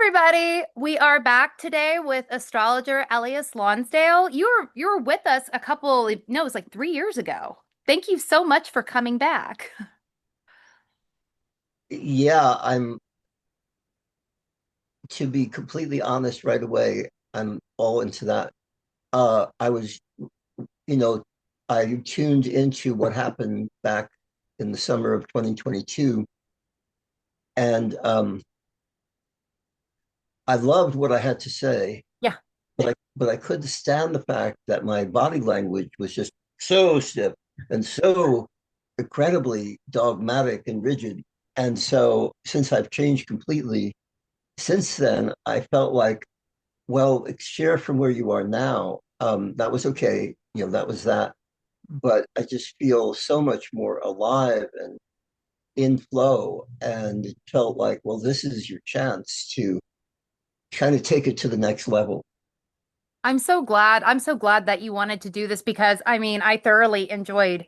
everybody. We are back today with astrologer Ellias Lonsdale. You were with us a couple, no, it was like 3 years ago. Thank you so much for coming back. Yeah, I'm to be completely honest right away, I'm all into that. I was, you know, I tuned into what happened back in the summer of 2022, and I loved what I had to say, Yeah. but I couldn't stand the fact that my body language was just so stiff and so incredibly dogmatic and rigid. And so, since I've changed completely since then, I felt like, well, share from where you are now. That was okay. That was that. But I just feel so much more alive and in flow. And it felt like, well, this is your chance to kind of take it to the next level. I'm so glad. I'm so glad that you wanted to do this because I thoroughly enjoyed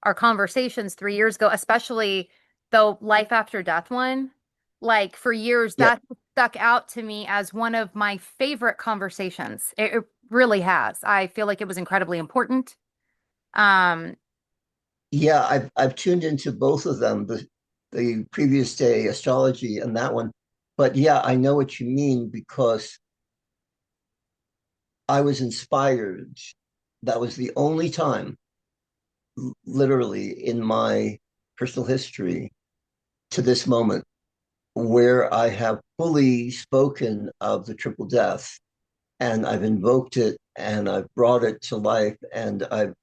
our conversations 3 years ago, especially the life after death one. Like for years, Yeah. that stuck out to me as one of my favorite conversations. It really has. I feel like it was incredibly important. Um, Yeah, I've tuned into both of them, the previous day astrology and that one. But yeah, I know what you mean because I was inspired. That was the only time, literally, in my personal history to this moment where I have fully spoken of the triple death and I've invoked it and I've brought it to life and I've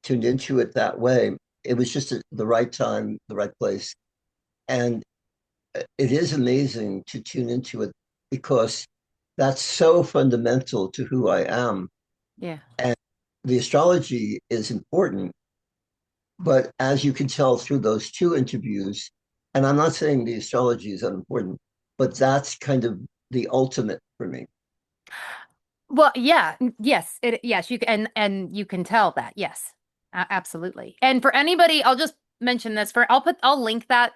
tuned into it that way. It was just the right time, the right place. And it is amazing to tune into it because that's so fundamental to who I am. yeah. And the astrology is important. But as you can tell through those two interviews, and I'm not saying the astrology is unimportant, but that's kind of the ultimate for me. Well, yeah, yes, you can, and you can tell that. Yes. Absolutely. And for anybody, I'll just mention this for I'll link that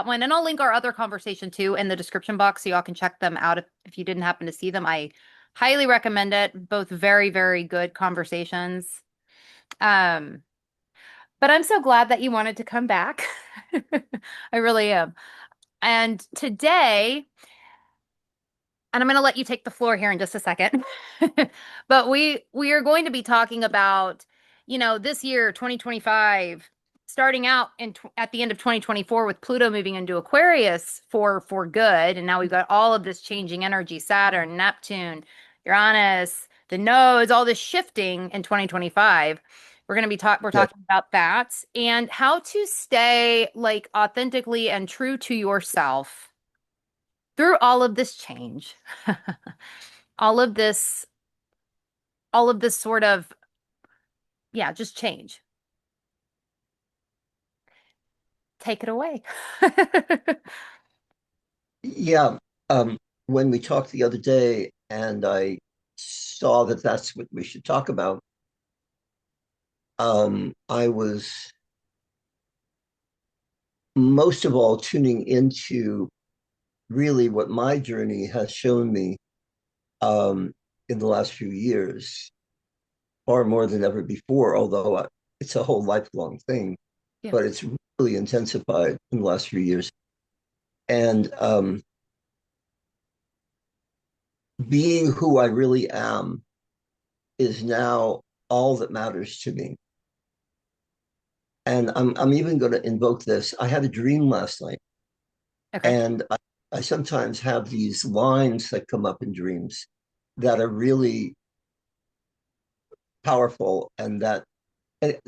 one and I'll link our other conversation too in the description box so y'all can check them out if you didn't happen to see them. I highly recommend it. Both very, very good conversations. Um, but I'm so glad that you wanted to come back. I really am. And today, and I'm going to let you take the floor here in just a second. But we are going to be talking about, this year 2025 starting out at the end of 2024 with Pluto moving into Aquarius for good, and now we've got all of this changing energy, Saturn, Neptune, Uranus, the nodes, all this shifting in 2025. We're Yeah. talking about that and how to stay like authentically and true to yourself through all of this change, all of this, all of this sort of, yeah, just change. Take it away. Yeah. Um, when we talked the other day and I saw that that's what we should talk about, I was most of all tuning into really what my journey has shown me um, in the last few years, far more than ever before, although it's a whole lifelong thing, Yeah. but it's really intensified in the last few years. And being who I really am is now all that matters to me. And I'm even going to invoke this. I had a dream last night, Okay. and I sometimes have these lines that come up in dreams that are really powerful, and that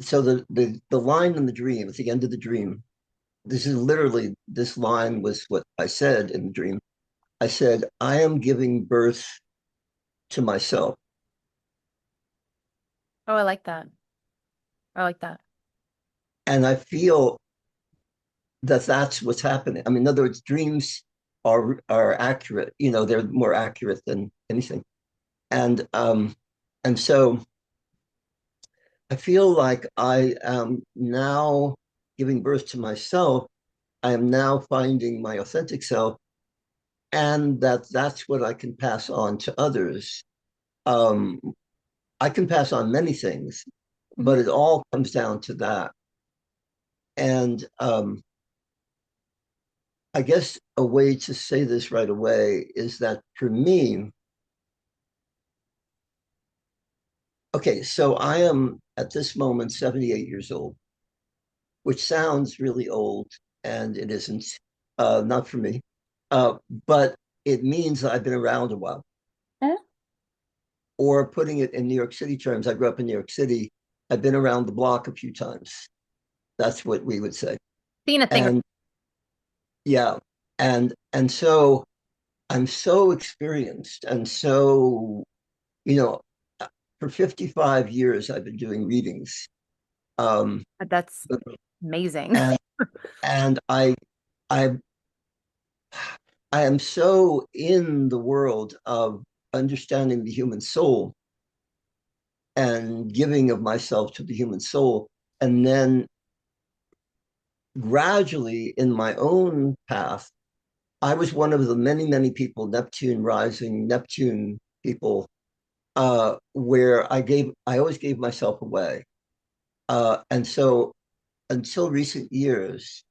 so the line in the dream at the end of the dream, this is literally, this line was what I said in the dream. I said, I am giving birth to myself. Oh, I like that. I like that. And I feel that that's what's happening. I mean, in other words, dreams are accurate. They're more accurate than anything. And so I feel like I am now giving birth to myself. I am now finding my authentic self, and that's what I can pass on to others. Um, I can pass on many things, Mhm. but it all comes down to that. And I guess a way to say this right away is that for me, okay, so I am at this moment 78 years old, which sounds really old, and it isn't, not for me. Uh, but it means that I've been around a while. Eh, Or putting it in New York City terms, I grew up in New York City. I've been around the block a few times. That's what we would say. Seen a thing. And yeah, and so I'm so experienced and so, you know, for 55 years I've been doing readings. Um, That's amazing. and and I I am so in the world of understanding the human soul and giving of myself to the human soul. And then gradually in my own path, I was one of the many, many people, Neptune rising, Neptune people, where I always gave myself away. And so until recent years,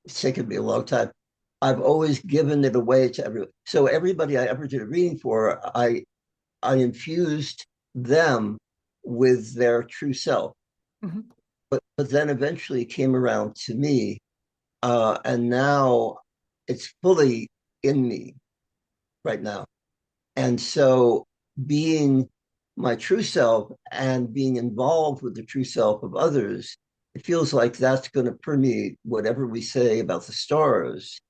it's taken me a long time. I've always given it away to everyone. So everybody I ever did a reading for, I infused them with their true self. Mhm. But then eventually it came around to me, and now it's fully in me right now. And so being my true self and being involved with the true self of others, it feels like that's going to permeate whatever we say about the stars.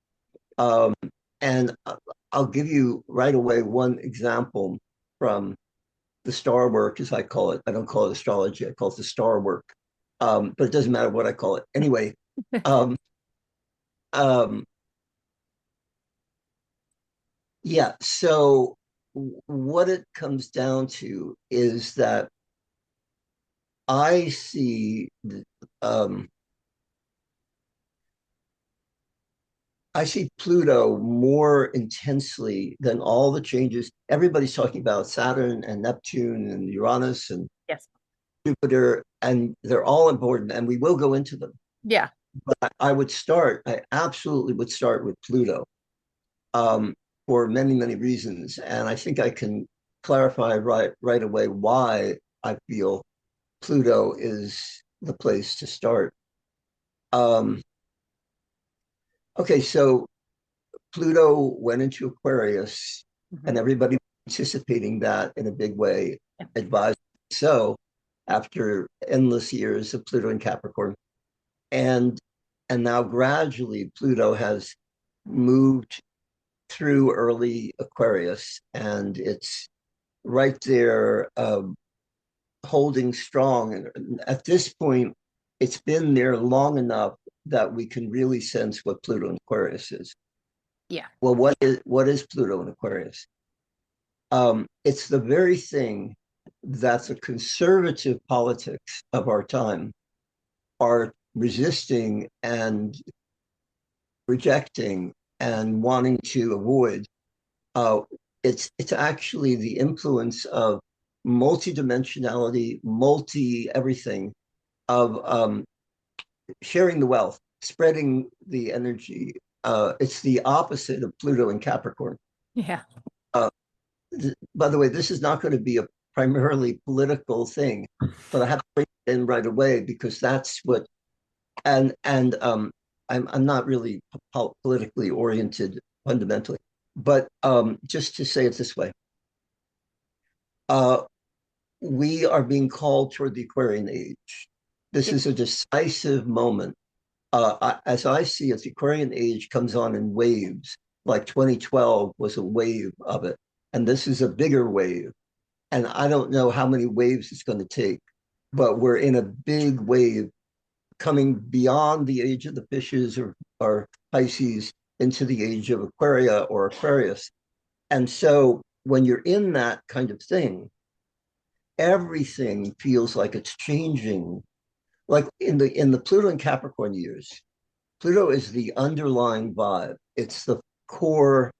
Um, and I'll give you right away one example from the star work, as I call it. I don't call it astrology, I call it the star work. But it doesn't matter what I call it. Anyway, um, um, yeah, so what it comes down to is that I see um, I see Pluto more intensely than all the changes. Everybody's talking about Saturn and Neptune and Uranus and Yes. Jupiter, and they're all important, and we will go into them. Yeah. But I absolutely would start with Pluto, um, for many, many reasons. And I think I can clarify right away why I feel Pluto is the place to start. Um, okay, so Pluto went into Aquarius, Mhm. and everybody anticipating that in a big way, Yeah. advised so after endless years of Pluto in Capricorn. And and now gradually Pluto has moved through early Aquarius, and it's right there, holding strong. And at this point, it's been there long enough that we can really sense what Pluto in Aquarius is. Yeah. Well, what is Pluto in Aquarius? It's the very thing that the conservative politics of our time are resisting and rejecting and wanting to avoid. Uh, it's actually the influence of multidimensionality, multi everything, of sharing the wealth, spreading the energy. It's the opposite of Pluto and Capricorn. Yeah. Uh, by the way, this is not going to be a primarily political thing, but I have to bring it in right away because that's what. And I'm not really politically oriented fundamentally, but just to say it this way, uh, we are being called toward the Aquarian age. This Yeah. is a decisive moment. As I see it, the Aquarian age comes on in waves. Like 2012 was a wave of it, and this is a bigger wave. And I don't know how many waves it's going to take, but we're in a big wave coming beyond the age of the fishes or Pisces into the age of Aquaria or Aquarius. And so when you're in that kind of thing, everything feels like it's changing. Like in the Pluto and Capricorn years, Pluto is the underlying vibe. It's the core.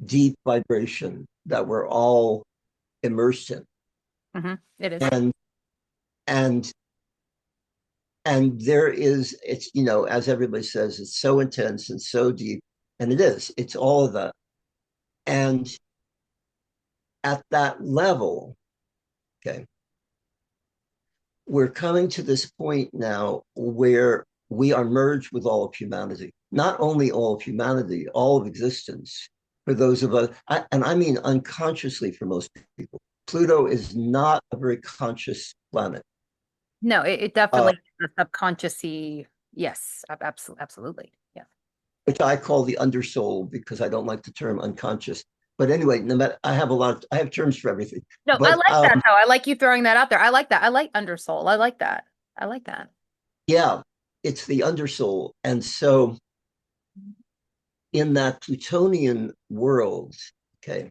deep vibration that we're all immersed in. It is. And and and there is, it's, you know, as everybody says, it's so intense and so deep, and it is, it's all of that. And at that level, okay, we're coming to this point now where we are merged with all of humanity, not only all of humanity, all of existence. For those of us, and I mean unconsciously for most people, Pluto is not a very conscious planet. No, it uh, definitely is a subconscious-y. Yes, absolutely. Yeah. which I call the undersoul because I don't like the term unconscious. But anyway, no matter, I have terms for everything. No, I But like that though. I like you throwing that out there. I like that. I like undersoul. I like that. I like that. yeah, it's the undersoul. And so in that Plutonian world, okay,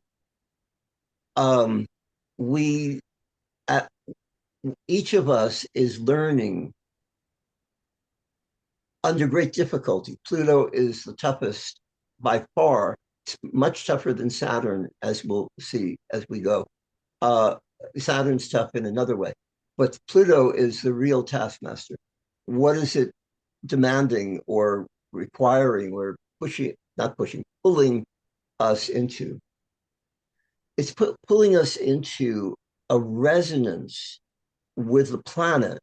um, we, uh, each of us is learning under great difficulty. Pluto is the toughest by far. It's much tougher than Saturn, as we'll see as we go. Uh, Saturn's tough in another way, but Pluto is the real taskmaster. What is it demanding or requiring or pushing, not pushing, pulling us into? It's pulling us into a resonance with the planet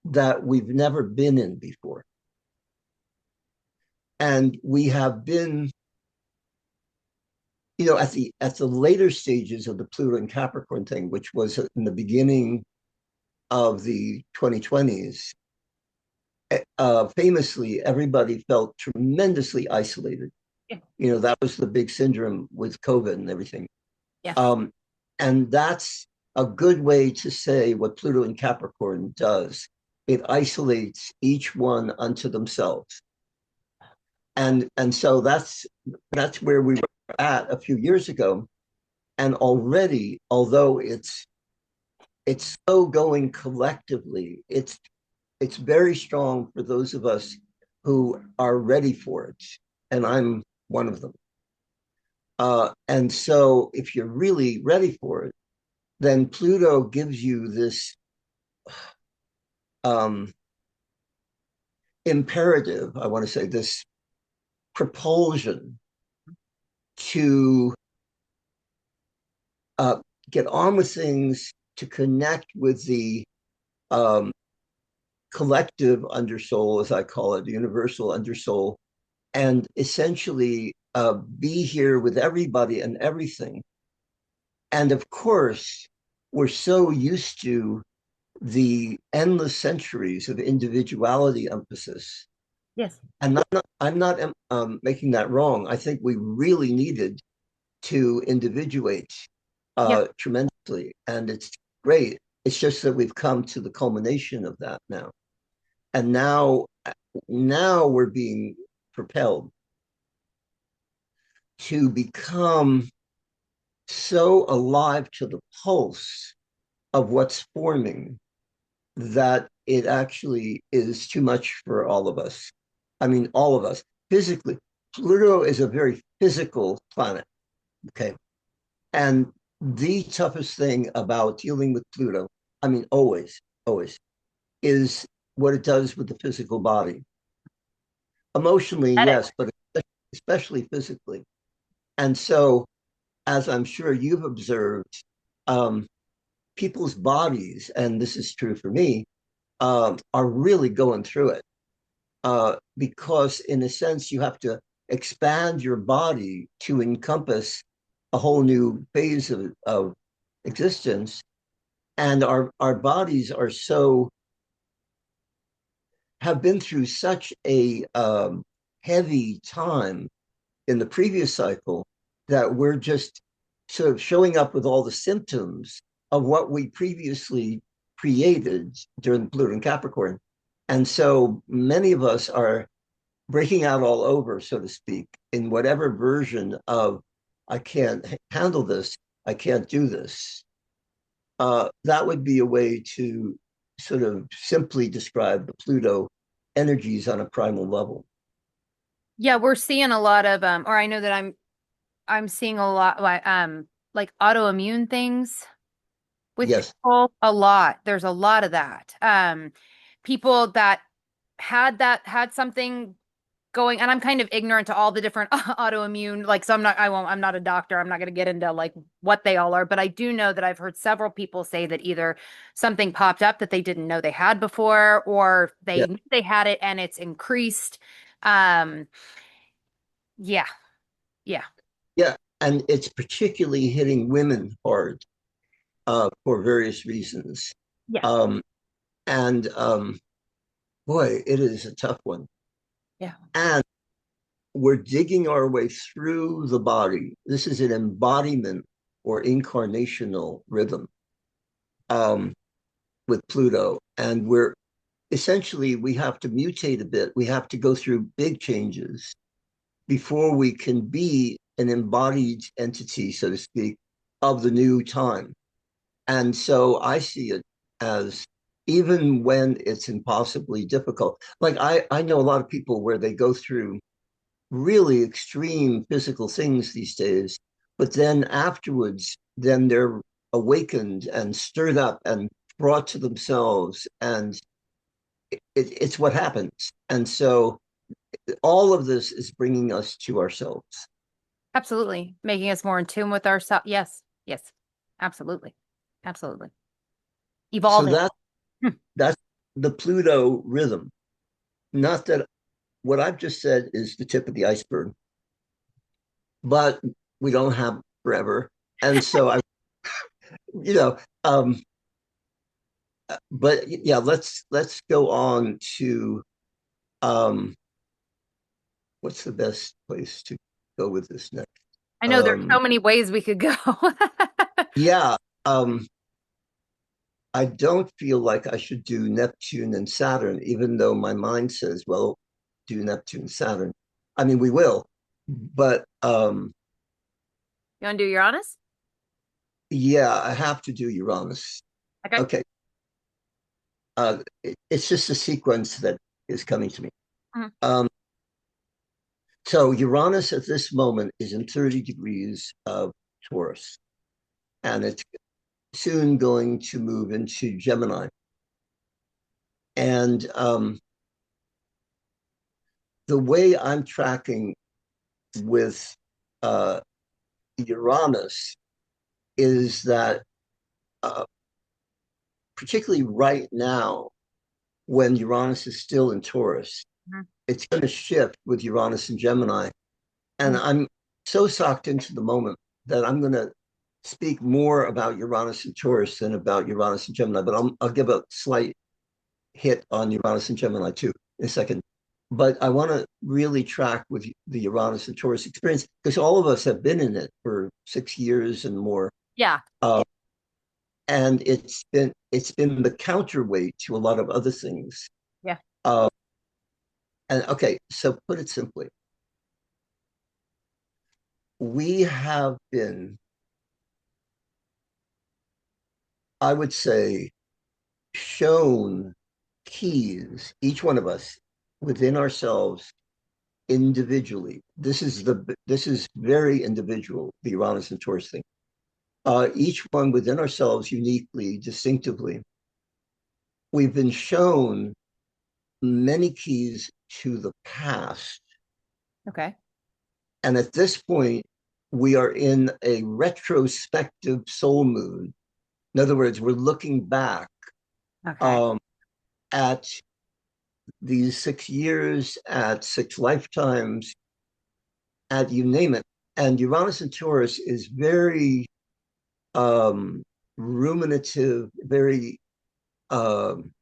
that we've never been in before. And we have been, you know, at the later stages of the Pluto and Capricorn thing, which was in the beginning of the 2020s, famously, everybody felt tremendously isolated. Yeah. You know, that was the big syndrome with COVID and everything. Yeah. Um, and that's a good way to say what Pluto and Capricorn does. It isolates each one unto themselves. And so that's where we were at a few years ago. And already, although it's so going collectively, it's very strong for those of us who are ready for it. And I'm one of them. And so if you're really ready for it, then Pluto gives you this um, imperative, I want to say, this propulsion to uh, get on with things, to connect with the um, collective undersoul, as I call it, the universal undersoul, and essentially be here with everybody and everything. And of course, we're so used to the endless centuries of individuality emphasis. Yes. And I'm not making that wrong. I think we really needed to individuate Yeah. tremendously, and it's great. It's just that we've come to the culmination of that now, and now we're being propelled to become so alive to the pulse of what's forming that it actually is too much for all of us. I mean, all of us physically. Pluto is a very physical planet. Okay. And the toughest thing about dealing with Pluto, I mean, always, is what it does with the physical body. Emotionally, yes, but especially physically. And so, as I'm sure you've observed, um, people's bodies, and this is true for me, are really going through it. Because, in a sense, you have to expand your body to encompass a whole new phase of existence. And our bodies are so, have been through such a heavy time in the previous cycle that we're just sort of showing up with all the symptoms of what we previously created during Pluto and Capricorn. And so many of us are breaking out all over, so to speak, in whatever version of I can't handle this, I can't do this. That would be a way to sort of simply describe the Pluto energies on a primal level. Yeah, we're seeing a lot of or I know that I'm I'm seeing a lot like autoimmune things with Yes. people a lot. There's a lot of that. People that had something going, and I'm kind of ignorant to all the different autoimmune, like, so I'm not a doctor. I'm not going to get into like what they all are, but I do know that I've heard several people say that either something popped up that they didn't know they had before, or Yeah. they knew they had it and it's increased. Um, yeah, yeah, Yeah. And it's particularly hitting women hard for various reasons. yes, Um, and boy, it is a tough one. yeah, And we're digging our way through the body. This is an embodiment or incarnational rhythm um, with Pluto. And we're essentially, we have to mutate a bit. We have to go through big changes before we can be an embodied entity, so to speak, of the new time. And so I see it as, even when it's impossibly difficult, like I know a lot of people where they go through really extreme physical things these days, but then afterwards, then they're awakened and stirred up and brought to themselves, and it's what happens. And so all of this is bringing us to ourselves. absolutely. Making us more in tune with ourselves. Yes, yes, absolutely, absolutely. So Evolving. that Hmm. that's the Pluto rhythm. Not that what I've just said is the tip of the iceberg, but we don't have forever. And so I, you know, but yeah, let's go on to um, what's the best place to go with this next? I know there's Um, so many ways we could go. yeah, um, I don't feel like I should do Neptune and Saturn, even though my mind says, well, do Neptune, Saturn. I mean, we will, but You want to do Uranus? yeah, I have to do Uranus. Okay. Okay, it's just a sequence that is coming to me. Mhm. Um, so Uranus at this moment is in 30 degrees of Taurus, and it's soon going to move into Gemini. And the way I'm tracking with uh, Uranus is that, uh, particularly right now, when Uranus is still in Taurus, Mhm. it's going to shift with Uranus and Gemini. And Mhm. I'm so sucked into the moment that I'm going to speak more about Uranus and Taurus than about Uranus and Gemini, but I'll give a slight hit on Uranus and Gemini too in a second. But I want to really track with the Uranus and Taurus experience because all of us have been in it for 6 years and more. Yeah. Uh, and it's been the counterweight to a lot of other things. Yeah. Uh, and okay, so put it simply, we have been, I would say, shown keys, each one of us within ourselves individually. This is very individual, the Uranus and Taurus thing. Each one within ourselves uniquely, distinctively. We've been shown many keys to the past. Okay. And at this point, we are in a retrospective soul mood. In other words, we're looking back Okay. um, at these 6 years, at six lifetimes, at you name it. And Uranus and Taurus is very um, ruminative, very um,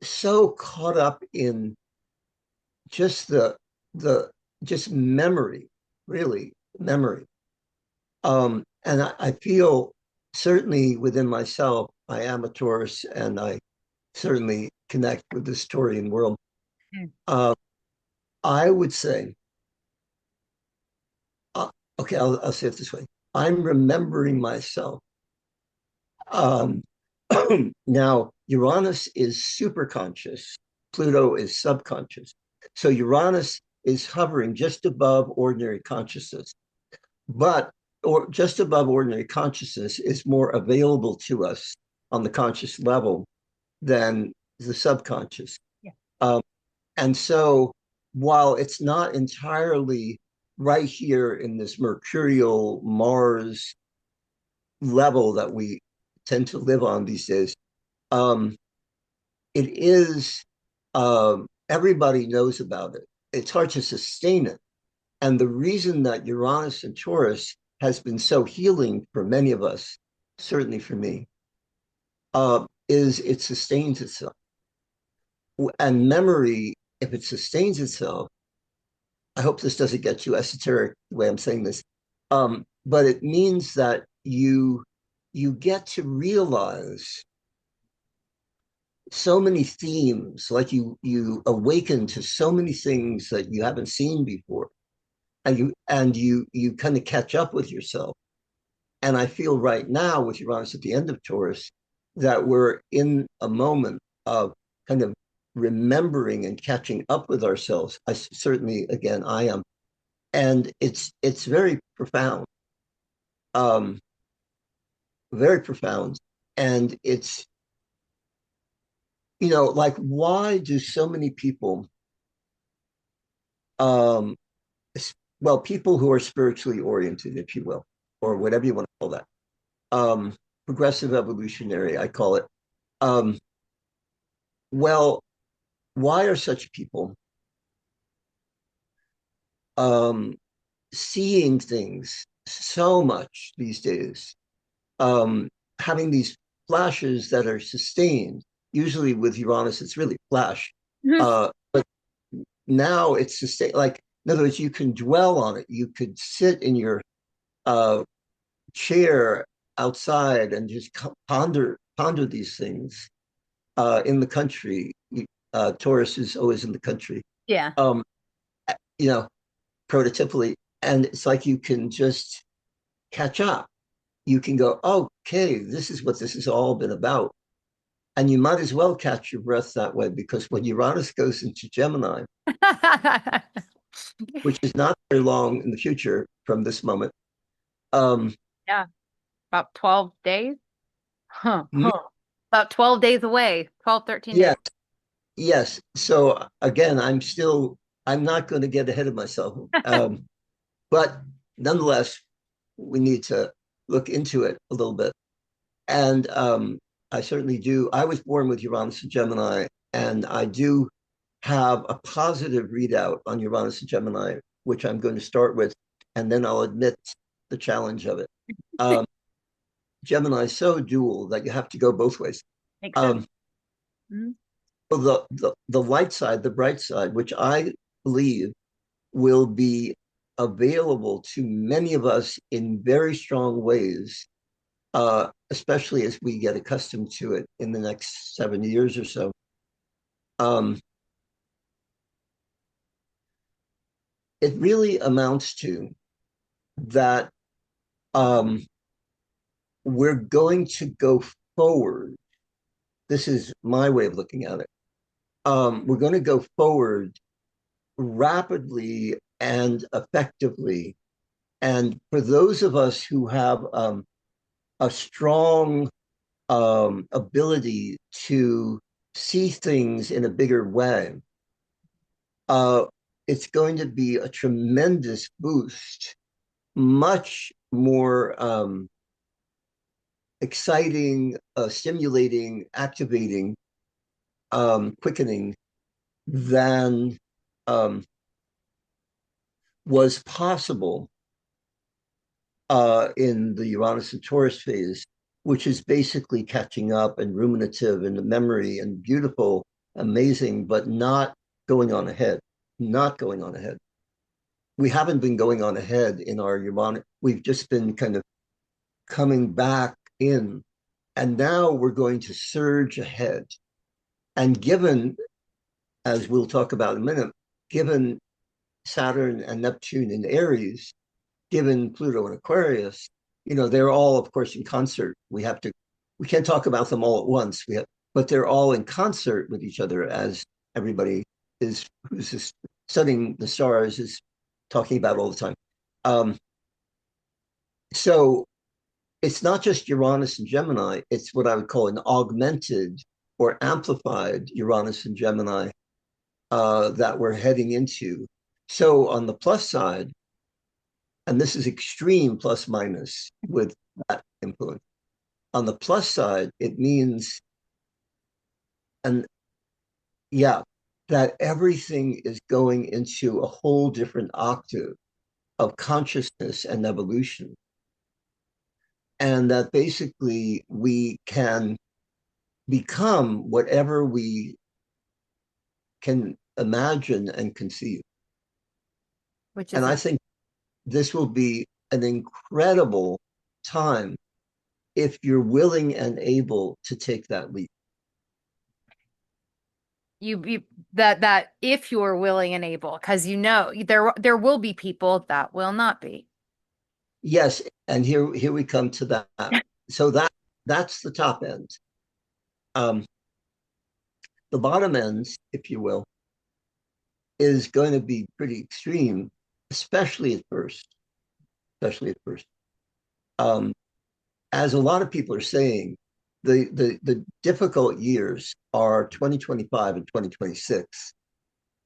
so caught up in just the just memory, really memory. And I feel certainly within myself, I am a Taurus, and I certainly connect with the Taurian world. Mm. Uh, I would say, uh, okay, I'll say it this way: I'm remembering myself. Um, now, Uranus is super conscious, Pluto is subconscious. So Uranus is hovering just above ordinary consciousness. But or just above ordinary consciousness is more available to us on the conscious level than the subconscious. Yeah. Um, and so while it's not entirely right here in this Mercurial Mars level that we tend to live on these days, um, it is, everybody knows about it. It's hard to sustain it. And the reason that Uranus and Taurus has been so healing for many of us, certainly for me, is it sustains itself. And memory, if it sustains itself, I hope this doesn't get too esoteric the way I'm saying this, but it means that you get to realize so many themes, like you awaken to so many things that you haven't seen before, and you kind of catch up with yourself. And I feel right now with Uranus at the end of Taurus that we're in a moment of kind of remembering and catching up with ourselves. I certainly, again, I am, and it's very profound, um, very profound, and it's, like, why do so many people, um, well, people who are spiritually oriented, if you will, or whatever you want to call that, progressive evolutionary, I call it. Um, well, why are such people um, seeing things so much these days, having these flashes that are sustained? Usually with Uranus, it's really flash. Mhm. But now it's sustained. Like, in other words, you can dwell on it. You could sit in your uh, chair outside and just ponder these things in the country. Taurus is always in the country. Yeah. Um, you know, prototypically, and it's like you can just catch up. You can go, okay, this is what this has all been about. And you might as well catch your breath that way, because when Uranus goes into Gemini, which is not very long in the future from this moment, um, Yeah, about 12 days. Huh, huh. About 12 days away, 12, 13 days. yes, yes. So again, I'm not going to get ahead of myself. But nonetheless, we need to look into it a little bit. And I certainly do. I was born with Uranus and Gemini, and I do have a positive readout on Uranus and Gemini, which I'm going to start with, and then I'll admit the challenge of it. Um, Gemini is so dual that you have to go both ways. Makes sense. Um, Mhm. so the light side, the bright side, which I believe will be available to many of us in very strong ways, especially as we get accustomed to it in the next 7 years or so. Um, it really amounts to that, um, we're going to go forward. This is my way of looking at it. We're going to go forward rapidly and effectively. And for those of us who have a strong ability to see things in a bigger way, uh, it's going to be a tremendous boost, much more exciting, stimulating, activating, quickening than um, was possible in the Uranus and Taurus phase, which is basically catching up and ruminative and memory and beautiful, amazing, but not going on ahead, not going on ahead. We haven't been going on ahead in our Uranus. We've just been kind of coming back in. And now we're going to surge ahead. And given, as we'll talk about in a minute, given Saturn and Neptune in Aries, given Pluto and Aquarius, they're all, of course, in concert. We can't talk about them all at once. But they're all in concert with each other, as everybody is who's studying the stars is talking about all the time. Um, so it's not just Uranus and Gemini, it's what I would call an augmented or amplified Uranus and Gemini that we're heading into. So on the plus side, and this is extreme plus minus with that influence. On the plus side, it means, and yeah, that everything is going into a whole different octave of consciousness and evolution. And that basically we can become whatever we can imagine and conceive. which And is I think this will be an incredible time if you're willing and able to take that leap. you that if you're willing and able, because there will be people that will not be. Yes, and here we come to that. So that's the top end. Um, the bottom end, if you will, is going to be pretty extreme, especially at first. Especially at first. Um, as a lot of people are saying, the difficult years are 2025 and 2026,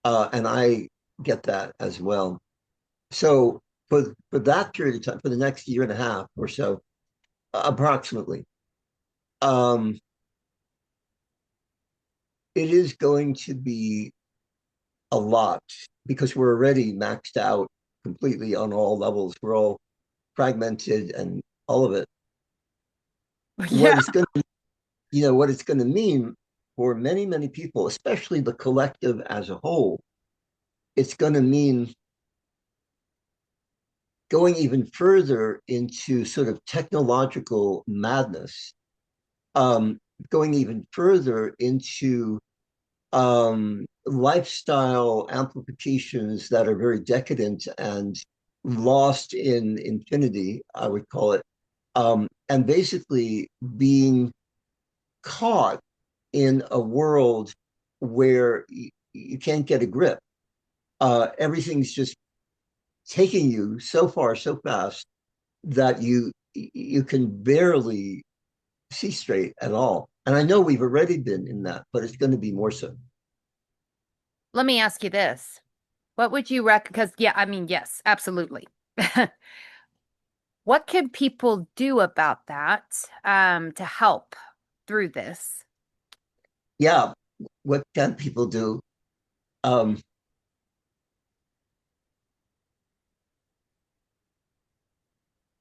and I get that as well. So for that period of time, for the next year and a half or so, approximately, um, it is going to be a lot because we're already maxed out completely on all levels. We're all fragmented and all of it. Yeah. What it's going to, what it's going to mean for many, many people, especially the collective as a whole, it's going to mean going even further into sort of technological madness, um, going even further into lifestyle amplifications that are very decadent and lost in infinity, I would call it, and basically being caught in a world where you can't get a grip. Everything's just taking you so far, so fast that you can barely see straight at all. And I know we've already been in that, but it's going to be more so. Let me ask you this. What would you recommend? Because, yeah, I mean, yes, absolutely. What can people do about that to help through this? Yeah, what can people do? Um,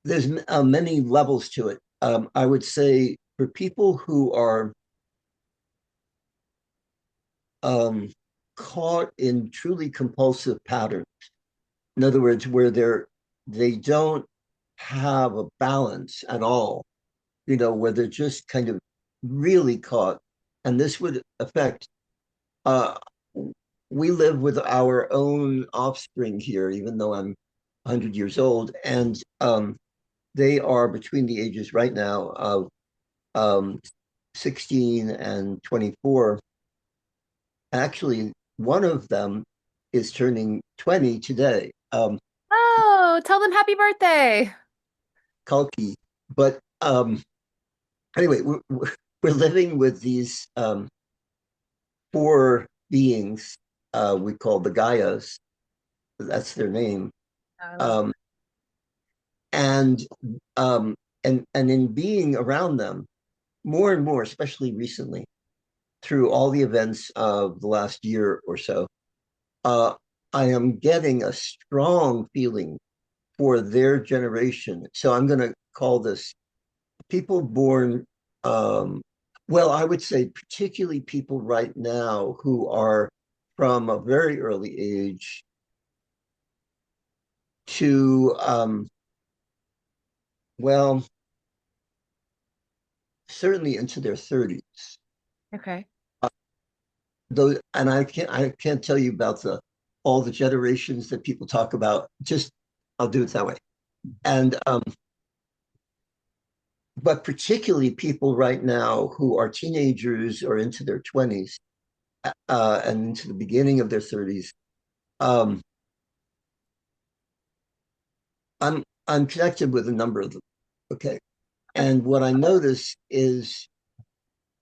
there's many levels to it. I would say for people who are um, caught in truly compulsive patterns, in other words, where they don't have a balance at all, where they're just kind of really caught, and this would affect. Uh, we live with our own offspring here, even though I'm 100 years old, and they are between the ages right now of um, 16 and 24. Actually, one of them is turning 20 today, Oh, tell them happy birthday. Kalki. But anyway, we're living with these four beings we call the Gaias. That's their name. I love Um, and um, and in being around them more and more, especially recently, through all the events of the last year or so, uh, I am getting a strong feeling for their generation. So I'm going to call this people born, um, well, I would say particularly people right now who are from a very early age to, well, certainly into their 30s. Okay. Though, and I can't tell you about the all the generations that people talk about. Just I'll do it that way. And but particularly people right now who are teenagers or into their 20s and into the beginning of their 30s, Um, I'm connected with a number of them. Okay. Okay. And what I notice is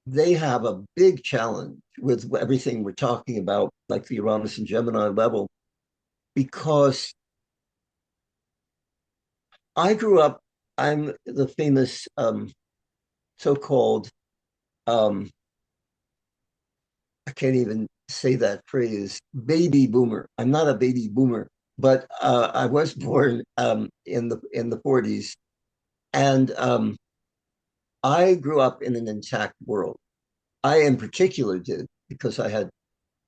they have a big challenge with everything we're talking about, like the Uranus and Gemini level, because I grew up, I'm the famous so-called, um, I can't even say that phrase, baby boomer. I'm not a baby boomer, but I was born in the 40s, and I grew up in an intact world. I, in particular, did because I had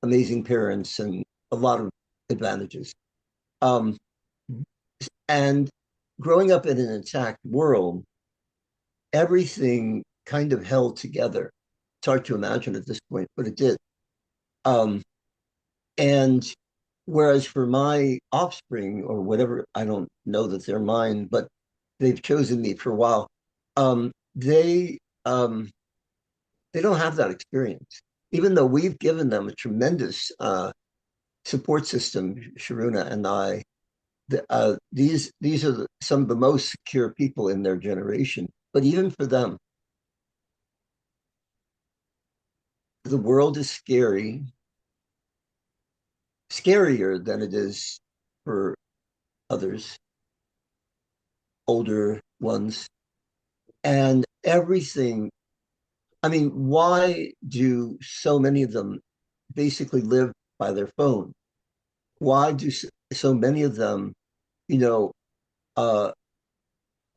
amazing parents and a lot of advantages. Um, and growing up in an intact world, everything kind of held together. It's hard to imagine at this point, but it did. Um, and whereas for my offspring or whatever, I don't know that they're mine, but they've chosen me for a while. Um, they um, they don't have that experience, even though we've given them a tremendous support system. Sharuna and I, these are some of the most secure people in their generation. But even for them, the world is scary, scarier than it is for others, older ones, and everything. I mean, why do so many of them basically live by their phone? Why do so many of them, you know, uh,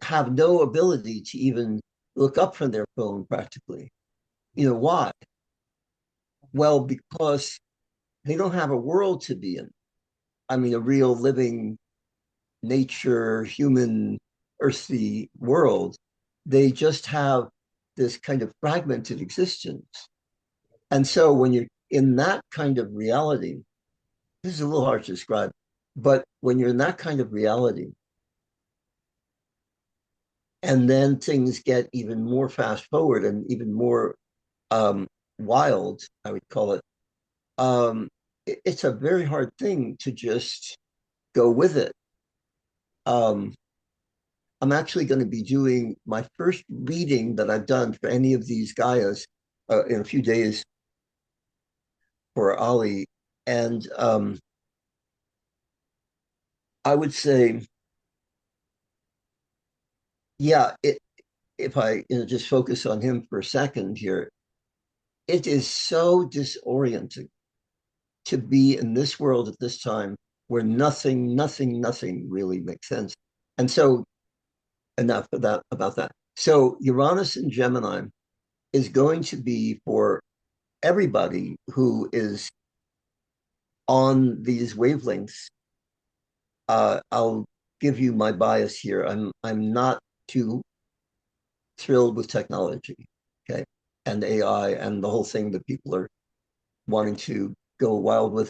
have no ability to even look up from their phone practically? Why? Well, because they don't have a world to be in. I mean, a real living nature, human, earthy world. They just have this kind of fragmented existence. And so when you're in that kind of reality, this is a little hard to describe, but when you're in that kind of reality, and then things get even more fast forward and even more um, wild, I would call it, it's a very hard thing to just go with it. Um, I'm actually going to be doing my first reading that I've done for any of these Gaias in a few days for Ali. And I would say, yeah, if I just focus on him for a second here, it is so disorienting to be in this world at this time where nothing really makes sense. And so, enough of that about that. So, Uranus and Gemini is going to be for everybody who is on these wavelengths. I'll give you my bias here. I'm not too thrilled with technology, okay, and AI and the whole thing that people are wanting to go wild with.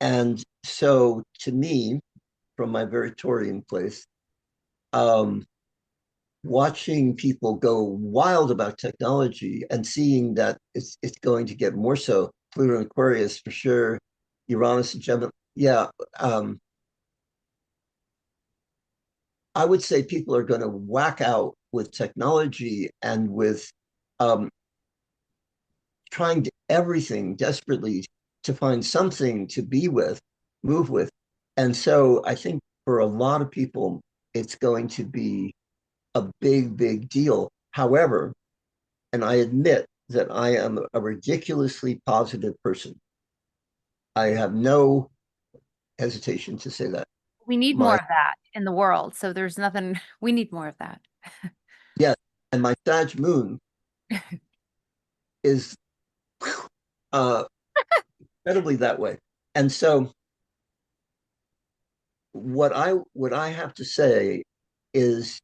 And so, to me, from my very Taurian place, um, watching people go wild about technology and seeing that it's going to get more so. Pluto and Aquarius for sure, Uranus and Gemini. Yeah, I would say people are going to whack out with technology and with um, trying to everything desperately to find something to be with, move with. And so I think for a lot of people, it's going to be a big deal. However, and I admit that I am a ridiculously positive person. I have no hesitation to say that. We need more My of that in the world. So there's nothing, we need more of that. Yes, and my Sag moon is uh, incredibly that way. And so what I have to say is,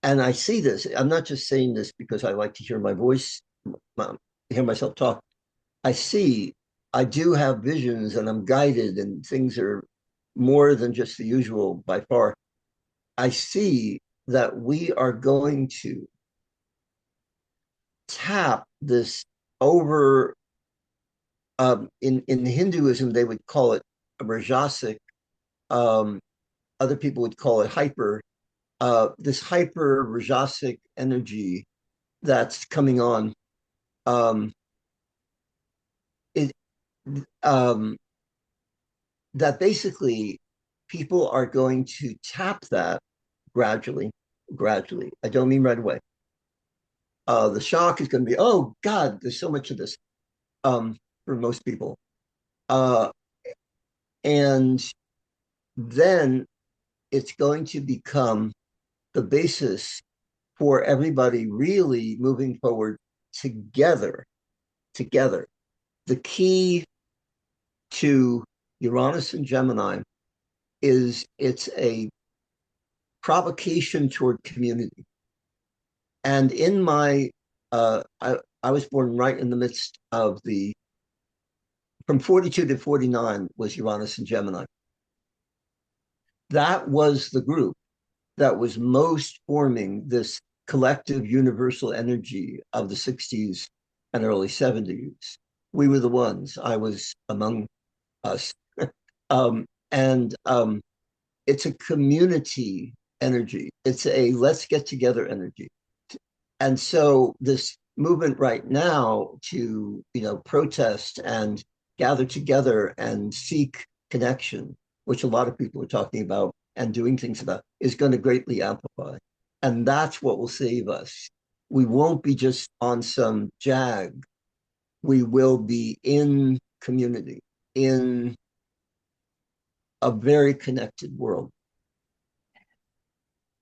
and I see this. I'm not just saying this because I like to hear my voice, hear myself talk. I see, I do have visions, and I'm guided, and things are more than just the usual by far. I see that we are going to tap this over. In Hinduism, they would call it Rajasic, other people would call it hyper, this hyper Rajasic energy that's coming on. Um, it um, that basically people are going to tap that gradually, gradually. I don't mean right away. The shock is going to be, oh God, there's so much of this for most people. Uh, and then it's going to become the basis for everybody really moving forward together. Together. The key to Uranus and Gemini is it's a provocation toward community. And in my, I was born right in the midst of from 42 to 49 was Uranus and Gemini. That was the group that was most forming this collective universal energy of the 60s and early 70s. We were the ones. I was among us. And it's a community energy. It's a let's get together energy. And so this movement right now to, protest and gather together and seek connection, which a lot of people are talking about and doing things about, is going to greatly amplify. And that's what will save us. We won't be just on some jag. We will be in community, in a very connected world,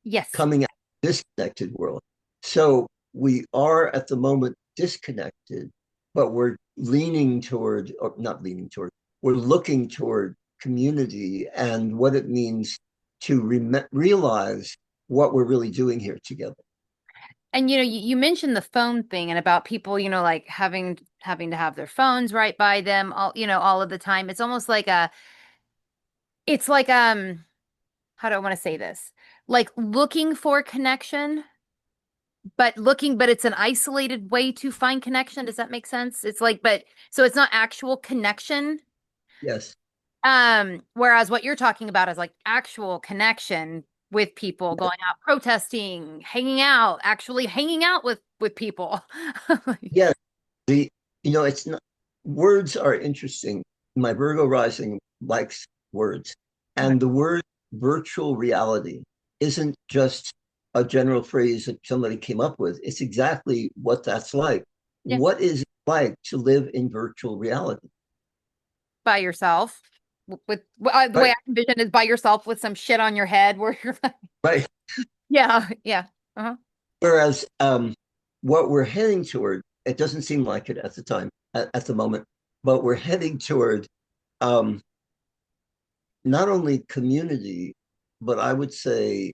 Yes. coming out of this disconnected world. So we are at the moment disconnected, but we're leaning toward, or not leaning toward, we're looking toward community and what it means to realize what we're really doing here together. And you mentioned the phone thing and about people, like having to have their phones right by them all of the time. It's like how do I want to say this? Like looking for connection, but it's an isolated way to find connection. Does that make sense? It's like, but so it's not actual connection. Yes. Whereas what you're talking about is like actual connection with people, going out protesting, hanging out, actually hanging out with people. Yes. The, it's not, words are interesting. My Virgo rising likes words. Okay. And the word virtual reality isn't just a general phrase that somebody came up with. It's exactly what that's like. Yeah. What is it like to live in virtual reality? By yourself with the way Right, I envision is by yourself with some shit on your head where you're like, right. yeah, yeah. Uh-huh. Whereas what we're heading toward, it doesn't seem like it at the time, at the moment, but we're heading toward um, not only community, but I would say,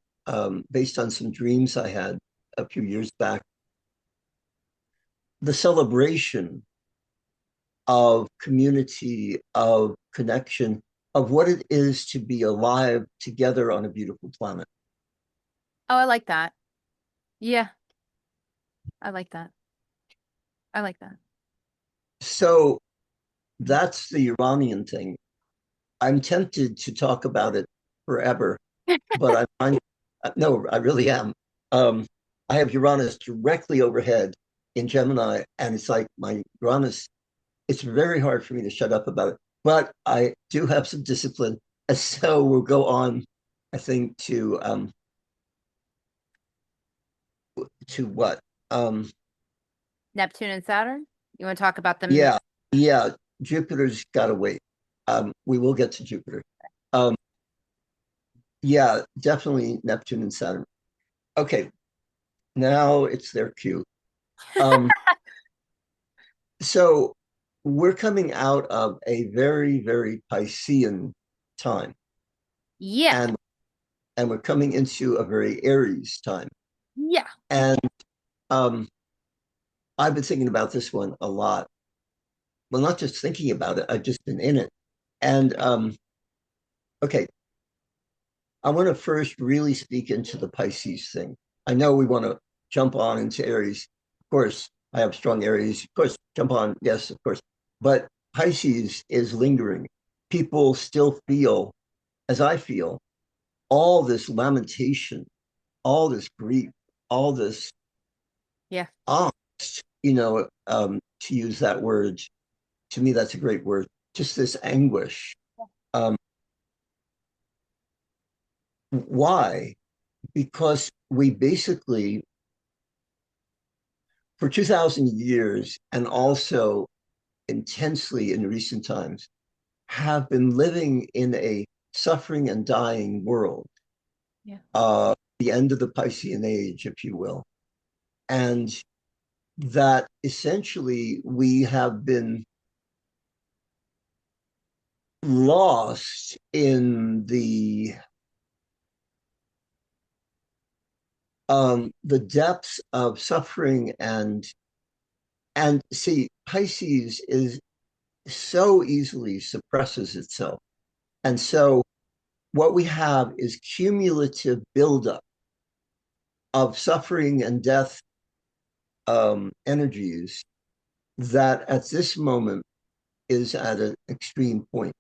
based on some dreams I had a few years back, the celebration of community, of connection, of what it is to be alive together on a beautiful planet. Oh, I like that. Yeah, I like that. I like that. So that's the Iranian thing. I'm tempted to talk about it forever, but I'm no, I really am. Um, I have Uranus directly overhead in Gemini, and it's like my Uranus. It's very hard for me to shut up about it, but I do have some discipline, and so we'll go on. I think to what? Um, Neptune and Saturn. You want to talk about them? yeah, yeah. Jupiter's got to wait. We will get to Jupiter. Um, yeah, definitely Neptune and Saturn. Okay, now it's their cue. Um, so we're coming out of a very, very Piscean time, Yeah, and we're coming into a very Aries time. yeah. And um, I've been thinking about this one a lot. Well, not just thinking about it, I've just been in it. And okay, I want to first really speak into the Pisces thing. I know we want to jump on into Aries. Of course, I have strong Aries. Of course, jump on. Yes, of course. But Pisces is lingering. people still feel, as I feel, all this lamentation, all this grief, all this Yeah. angst, to use that word. To me, that's a great word. Just this anguish. Um, why? Because we basically, for 2,000 years, and also intensely in recent times, have been living in a suffering and dying world, Yeah. the end of the Piscean age, if you will. And that essentially we have been lost in the depths of suffering and see, Pisces is so easily suppresses itself. And so what we have is cumulative buildup of suffering and death energies that at this moment is at an extreme point.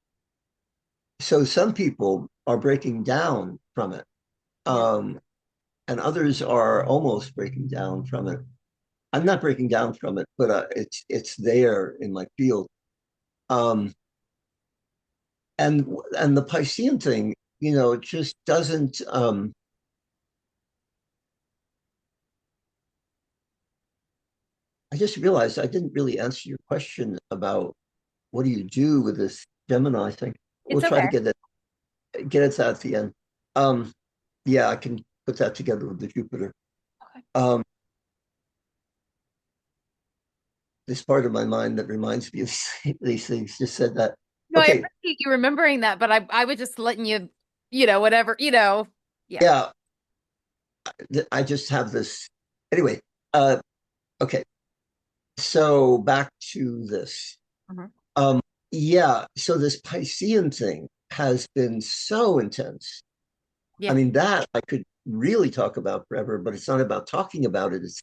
So some people are breaking down from it, Yeah. and others are almost breaking down from it. I'm not breaking down from it, but it's there in my field. Um, and the Piscean thing, it just doesn't. I just realized I didn't really answer your question about what do you do with this Gemini thing. We'll It's try to okay. get it to at the end. Um, yeah, I can put that together with the Jupiter. Okay. Um, this part of my mind that reminds me of these things just said that. No, I Okay, appreciate you remembering that, but I was just letting you, whatever, yeah. yeah, I just have this. Anyway, uh, okay, so back to this. Mhm. Um, yeah, so this Piscean thing has been so intense. I Yeah. mean, that I could really talk about forever, but it's not about talking about it. It's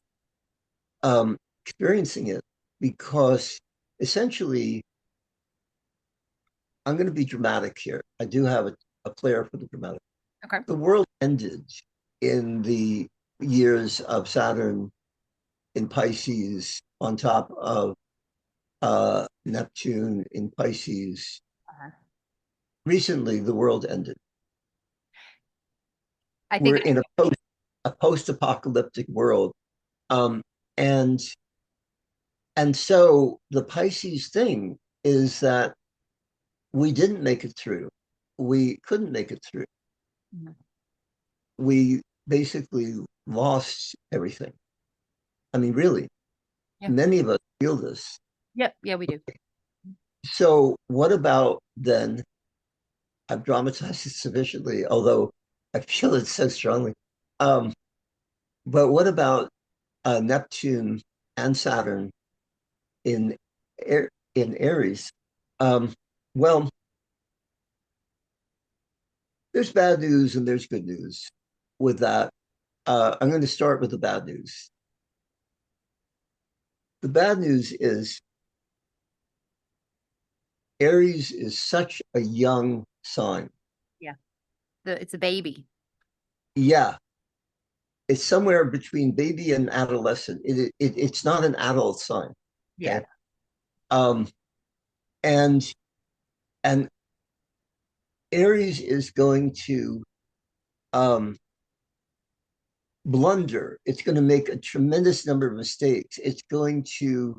experiencing it because essentially, I'm going to be dramatic here. I do have a flair for the dramatic. Okay. The world ended in the years of Saturn in Pisces on top of Neptune in Pisces. Uh-huh. Recently, the world ended. I think We're in a post-apocalyptic world, um, and and so the Pisces thing is that we didn't make it through. We couldn't make it through. Mhm. We basically lost everything. I mean, really, Yeah. many of us feel this. Yep. Yeah, we do. So, what about then? I've dramatized it sufficiently, although I feel it so strongly. Um, but what about Neptune and Saturn in in Aries? Um, well, there's bad news and there's good news with that. I'm going to start with the bad news. The bad news is Aries is such a young sign. Yeah. It's a baby. Yeah, it's somewhere between baby and adolescent. It's not an adult sign. Yeah. Okay, um, and and Aries is going to um, blunder. It's going to make a tremendous number of mistakes. It's going to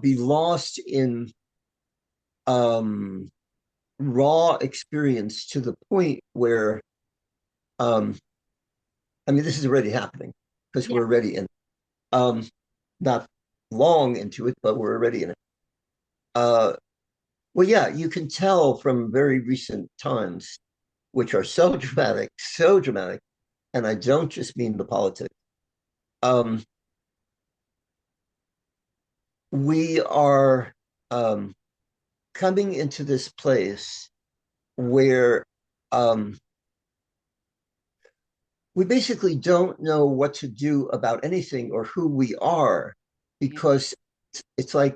be lost in um, raw experience to the point where, um, I mean, this is already happening because Yeah. we're already in. Um, Not long into it, but we're already in it. Uh, well, yeah, you can tell from very recent times, which are so dramatic, and I don't just mean the politics. Um, we are um, coming into this place where um, we basically don't know what to do about anything or who we are Yeah. because it's like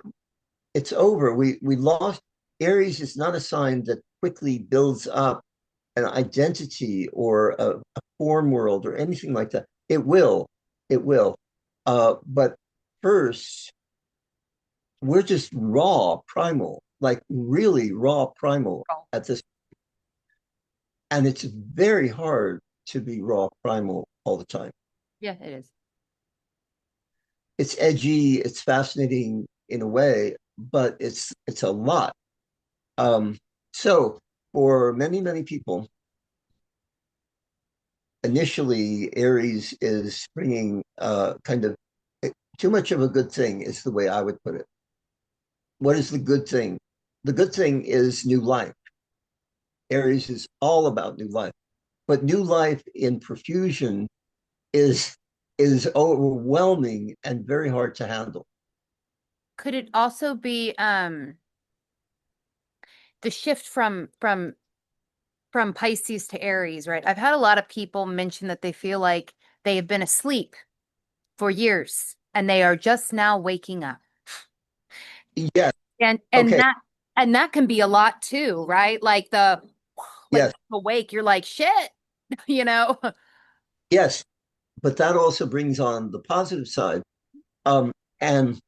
it's over. We lost. Aries is not a sign that quickly builds up an identity or a form world or anything like that. It will. But first, we're just raw primal, like really raw primal Oh, at this, and it's very hard to be raw primal all the time. yeah, it is. It's edgy, it's fascinating in a way, but it's a lot. Um, so for many people, initially Aries is bringing kind of too much of a good thing is the way I would put it. What is the good thing? The good thing is new life. Aries is all about new life, but new life in profusion is is overwhelming and very hard to handle. Could it also be the shift from Pisces to Aries, right? I've had a lot of people mention that they feel like they have been asleep for years and they are just now waking up. Yes. And Okay. that can be a lot too, right? Like Yes. awake, you're like, shit, you know? Yes. But that also brings on the positive side. And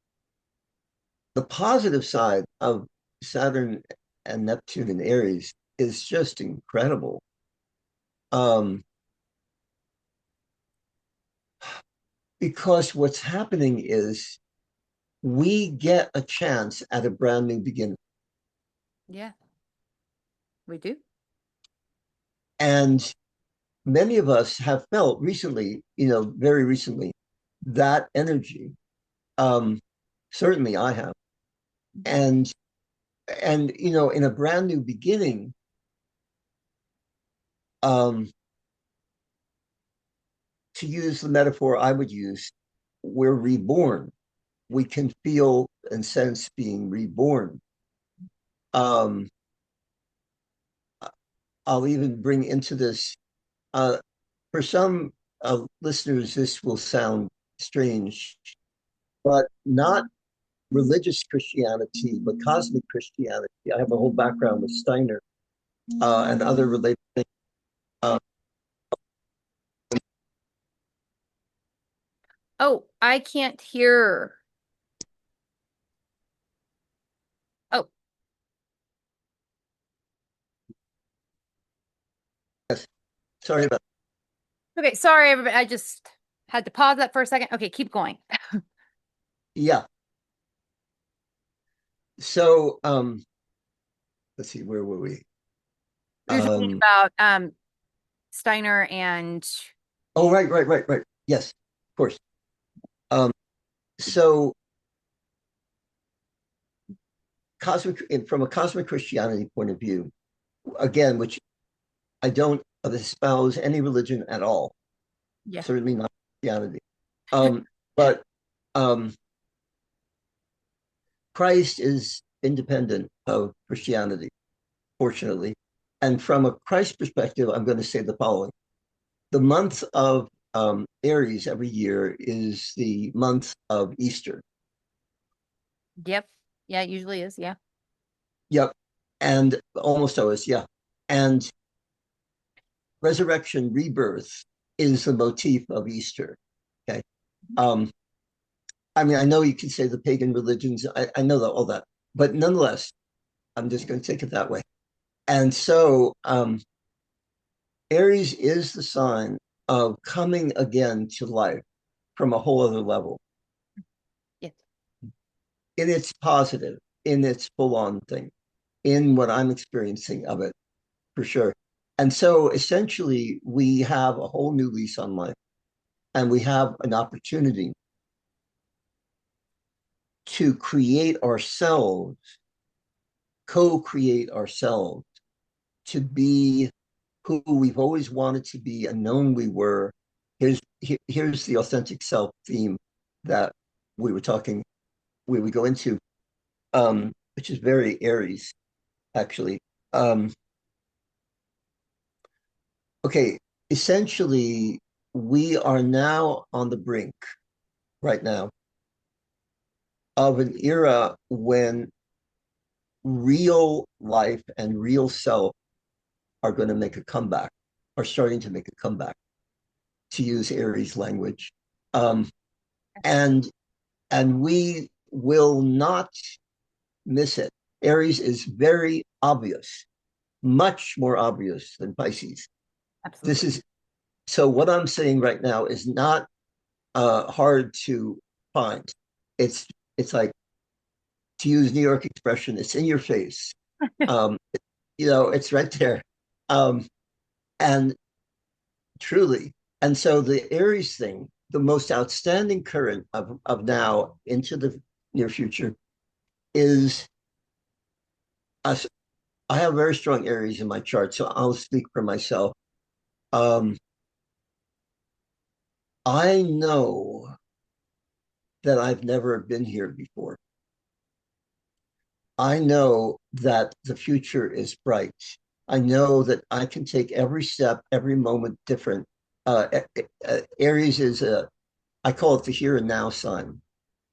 the positive side of Saturn and Neptune and Aries is just incredible. Um, because what's happening is we get a chance at a brand new beginning. Yeah, we do. And many of us have felt recently, very recently, that energy. Um, Certainly I have. And in a brand new beginning, um, to use the metaphor I would use, we're reborn. We can feel and sense being reborn. Um, I'll even bring into this, uh, for some listeners, this will sound strange, but not religious Christianity, but cosmic Christianity. I have a whole background with Steiner and other related things. Uh, Oh, I can't hear. Oh, yes, sorry about okay. Sorry, everybody. I just had to pause that for a second. Okay, keep going. yeah. So let's see, where were we? We were talking Um, about Steiner and oh, right. Yes, of course. Um, so cosmic, from a cosmic Christianity point of view, again, which I don't espouse any religion at all, yeah. certainly not Christianity. But um, Christ is independent of Christianity, fortunately. And from a Christ perspective, I'm going to say the following. The month of Aries every year is the month of Easter. Yep. Yeah, it usually is. Yeah. Yep. And almost always, yeah. And resurrection, rebirth is the motif of Easter. Okay. Um, I mean, I know you can say the pagan religions, I know that all that, but nonetheless, I'm just going to take it that way. And so Aries is the sign of coming again to life from a whole other level. Yes. In its positive, in its full on thing, in what I'm experiencing of it, for sure. And so essentially, we have a whole new lease on life, and we have an opportunity to create ourselves, co create ourselves, to be who we've always wanted to be and known we were. Here's the authentic self theme that we were talking, we would go into, which is very Aries, actually. Um, okay, essentially, we are now on the brink right now of an era when real life and real self are going to make a comeback, are starting to make a comeback, to use Aries language. Um, and and we will not miss it. Aries is very obvious, much more obvious than Pisces. This Absolutely. is so what I'm saying right now is not hard to find. It's it's like, to use New York expression, it's in your face. Um, it's right there. Um, and truly. And so the Aries thing, the most outstanding current of now into the near future is us. I have very strong Aries in my chart, so I'll speak for myself. Um, I know that I've never been here before. I know that the future is bright. I know that I can take every step, every moment different. Aries is I call it the here and now sign.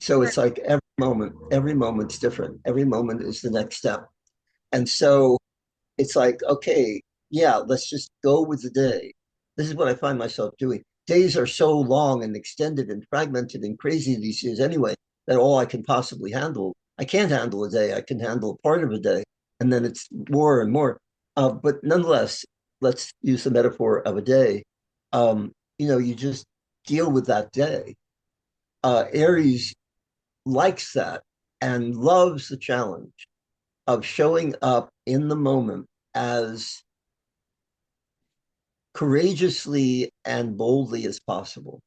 So Sure. it's like every moment's different. Every moment is the next step. And so it's like, okay, yeah, let's just go with the day. This is what I find myself doing. Days are so long and extended and fragmented and crazy these days anyway, that all I can possibly handle, I can't handle a day. I can handle part of a day. And then it's more and more. But nonetheless, let's use the metaphor of a day. You just deal with that day. Aries likes that and loves the challenge of showing up in the moment as courageously and boldly as possible.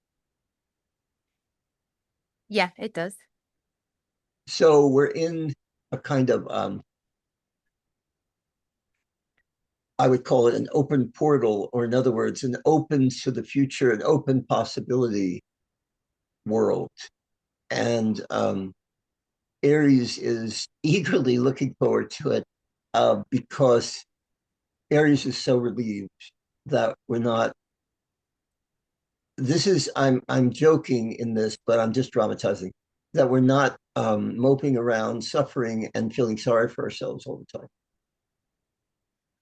Yeah, it does. So we're in a kind of, I would call it an open portal, or in other words, an open to the future, an open possibility world. And Aries is eagerly looking forward to it because Aries is so relieved that we're not. This is I'm joking in this, but I'm just dramatizing that we're not moping around, suffering, and feeling sorry for ourselves all the time.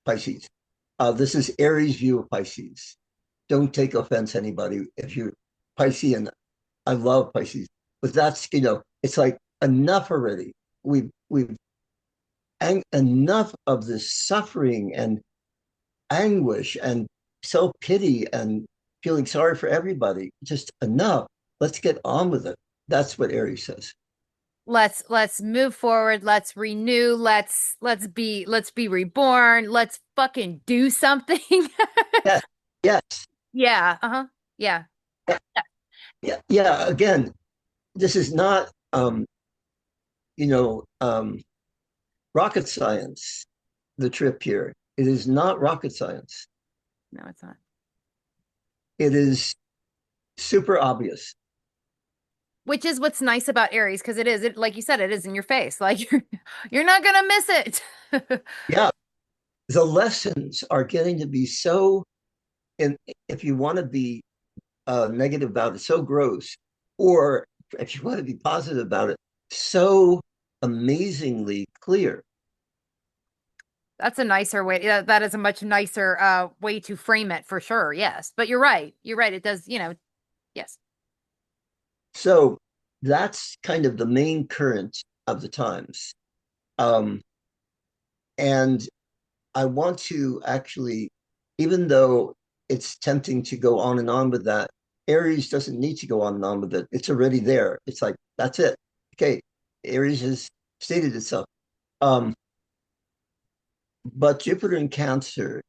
Pisces. This is Aries' view of Pisces. Don't take offense, anybody, if you're Piscean. I love Pisces, but that's it's like enough already. We've enough of this suffering and anguish and self pity and feeling sorry for everybody. Just enough. Let's get on with it. That's what Aries says. Let's move forward. Let's renew. Let's be reborn. Let's fucking do something. Yes, yes, Yeah. Uh-huh. Yeah. yeah, yeah. Again, this is not you know um, rocket science. The trip here. It is not rocket science. No, it's not. It is super obvious. Which is what's nice about Aries, because it like you said, it is in your face. Like you're not gonna miss it. Yeah, the lessons are getting to be so, and if you want to be negative about it, so gross, or if you want to be positive about it, so amazingly clear. That's a nicer way. Yeah, that is a much nicer way to frame it for sure. Yes. But you're right. You're right. It does, yes. So that's kind of the main current of the times. Um, and I want to actually, even though it's tempting to go on and on with that, Aries doesn't need to go on and on with it. It's already there. It's like, that's it. Okay, Aries has stated itself. Um, but Jupiter in Cancer,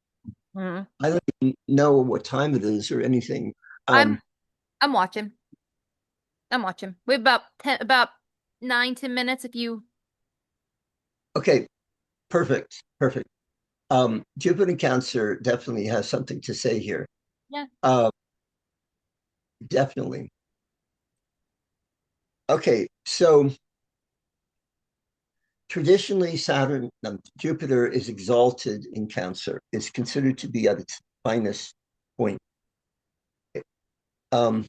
Mhm. I don't even know what time it is or anything. I'm Um, I'm watching. I'm watching. We have about 9, 10 minutes if you okay, perfect, perfect. Jupiter in Cancer definitely has something to say here. yeah. Uh, definitely. Okay, so traditionally, Jupiter is exalted in Cancer. It's considered to be at its finest point. Um,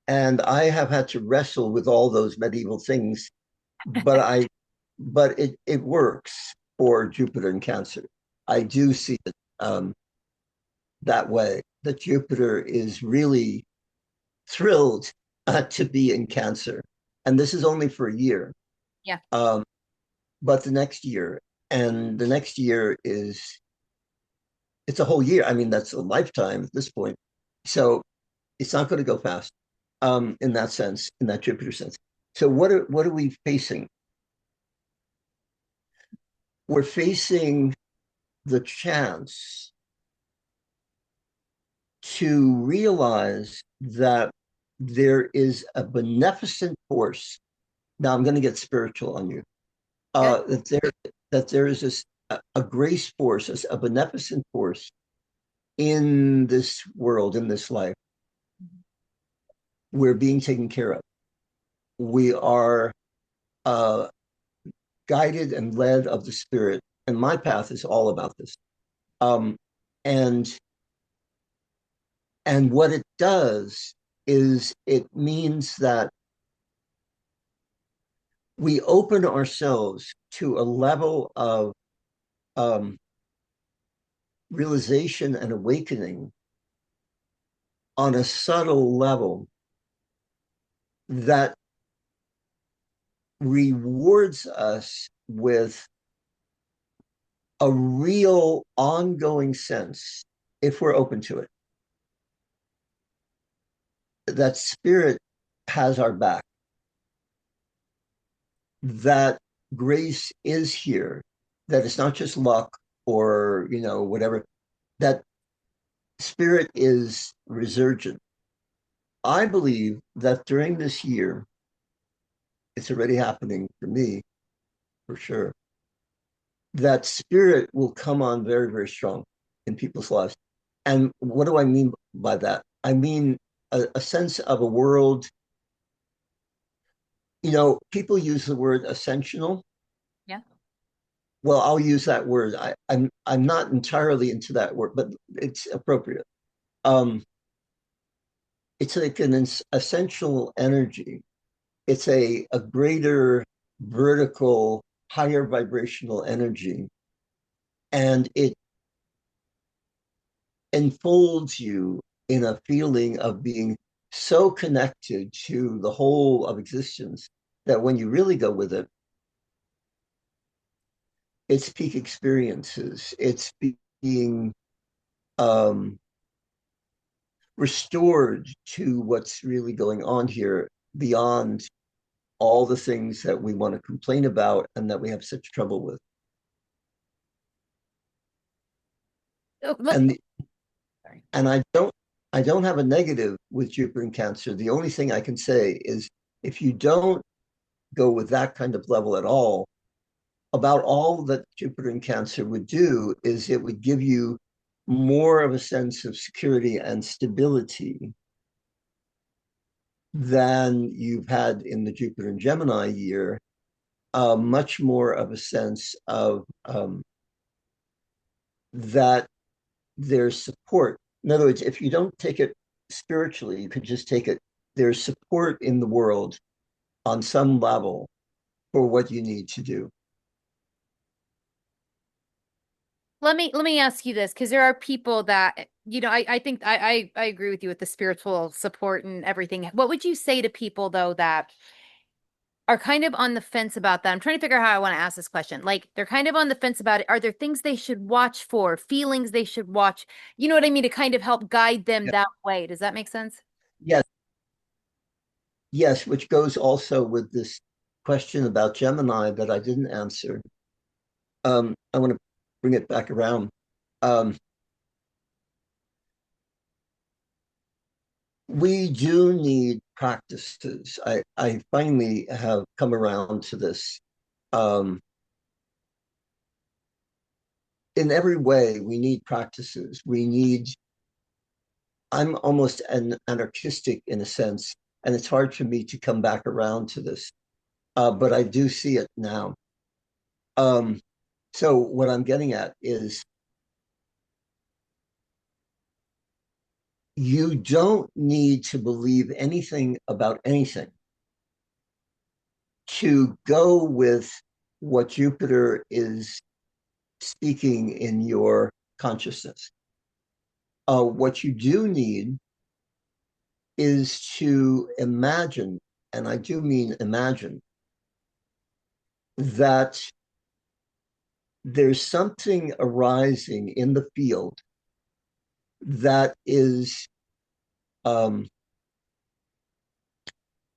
and I have had to wrestle with all those medieval things, but I but it works for Jupiter in Cancer. I do see it that way, that Jupiter is really thrilled to be in Cancer. And this is only for a year. Yeah. Um, but the next year, and the next year is, it's a whole year. I mean, that's a lifetime at this point. So it's not going to go fast in that sense, in that Jupiter sense. So what are we facing? We're facing the chance to realize that there is a beneficent force. Now I'm going to get spiritual on you. Good. That there is this a grace force, a beneficent force in this world, in this life. We're being taken care of. We are uh, guided and led of the spirit. And my path is all about this. Um, and and what it does is it means that we open ourselves to a level of um, realization and awakening on a subtle level that rewards us with a real ongoing sense, if we're open to it, that spirit has our back, that grace is here, that it's not just luck or, whatever, that spirit is resurgent. I believe that during this year, it's already happening for me, for sure, that spirit will come on very, very strong in people's lives. And what do I mean by that? I mean a sense of a world. People use the word ascensional. Yeah. Well, I'll use that word. I'm not entirely into that word, but it's appropriate. Um, it's like an essential energy. It's a greater vertical, higher vibrational energy, and it enfolds you in a feeling of being so connected to the whole of existence that when you really go with it, it's peak experiences. It's being um, restored to what's really going on here beyond all the things that we want to complain about and that we have such trouble with. Oh, look. And Sorry. and I don't have a negative with Jupiter in Cancer. The only thing I can say is if you don't go with that kind of level at all, about all that Jupiter in Cancer would do is it would give you more of a sense of security and stability than you've had in the Jupiter in Gemini year, much more of a sense of that there's support. In other words, if you don't take it spiritually, you could just take it, there's support in the world on some level for what you need to do. Let me ask you this, because there are people that, I think I agree with you with the spiritual support and everything. What would you say to people though that are kind of on the fence about that? I'm trying to figure out how I want to ask this question. Like they're kind of on the fence about it. Are there things they should watch for, feelings they should watch? You know what I mean? To kind of help guide them Yeah. that way. Does that make sense? Yes, yes, which goes also with this question about Gemini that I didn't answer. I want to bring it back around. Um, we do need practices. I finally have come around to this. Um, in every way, we need practices. I'm almost an anarchistic in a sense, and it's hard for me to come back around to this, but I do see it now. Um, so what I'm getting at is you don't need to believe anything about anything to go with what Jupiter is speaking in your consciousness. What you do need is to imagine, and I do mean imagine, that there's something arising in the field that is um,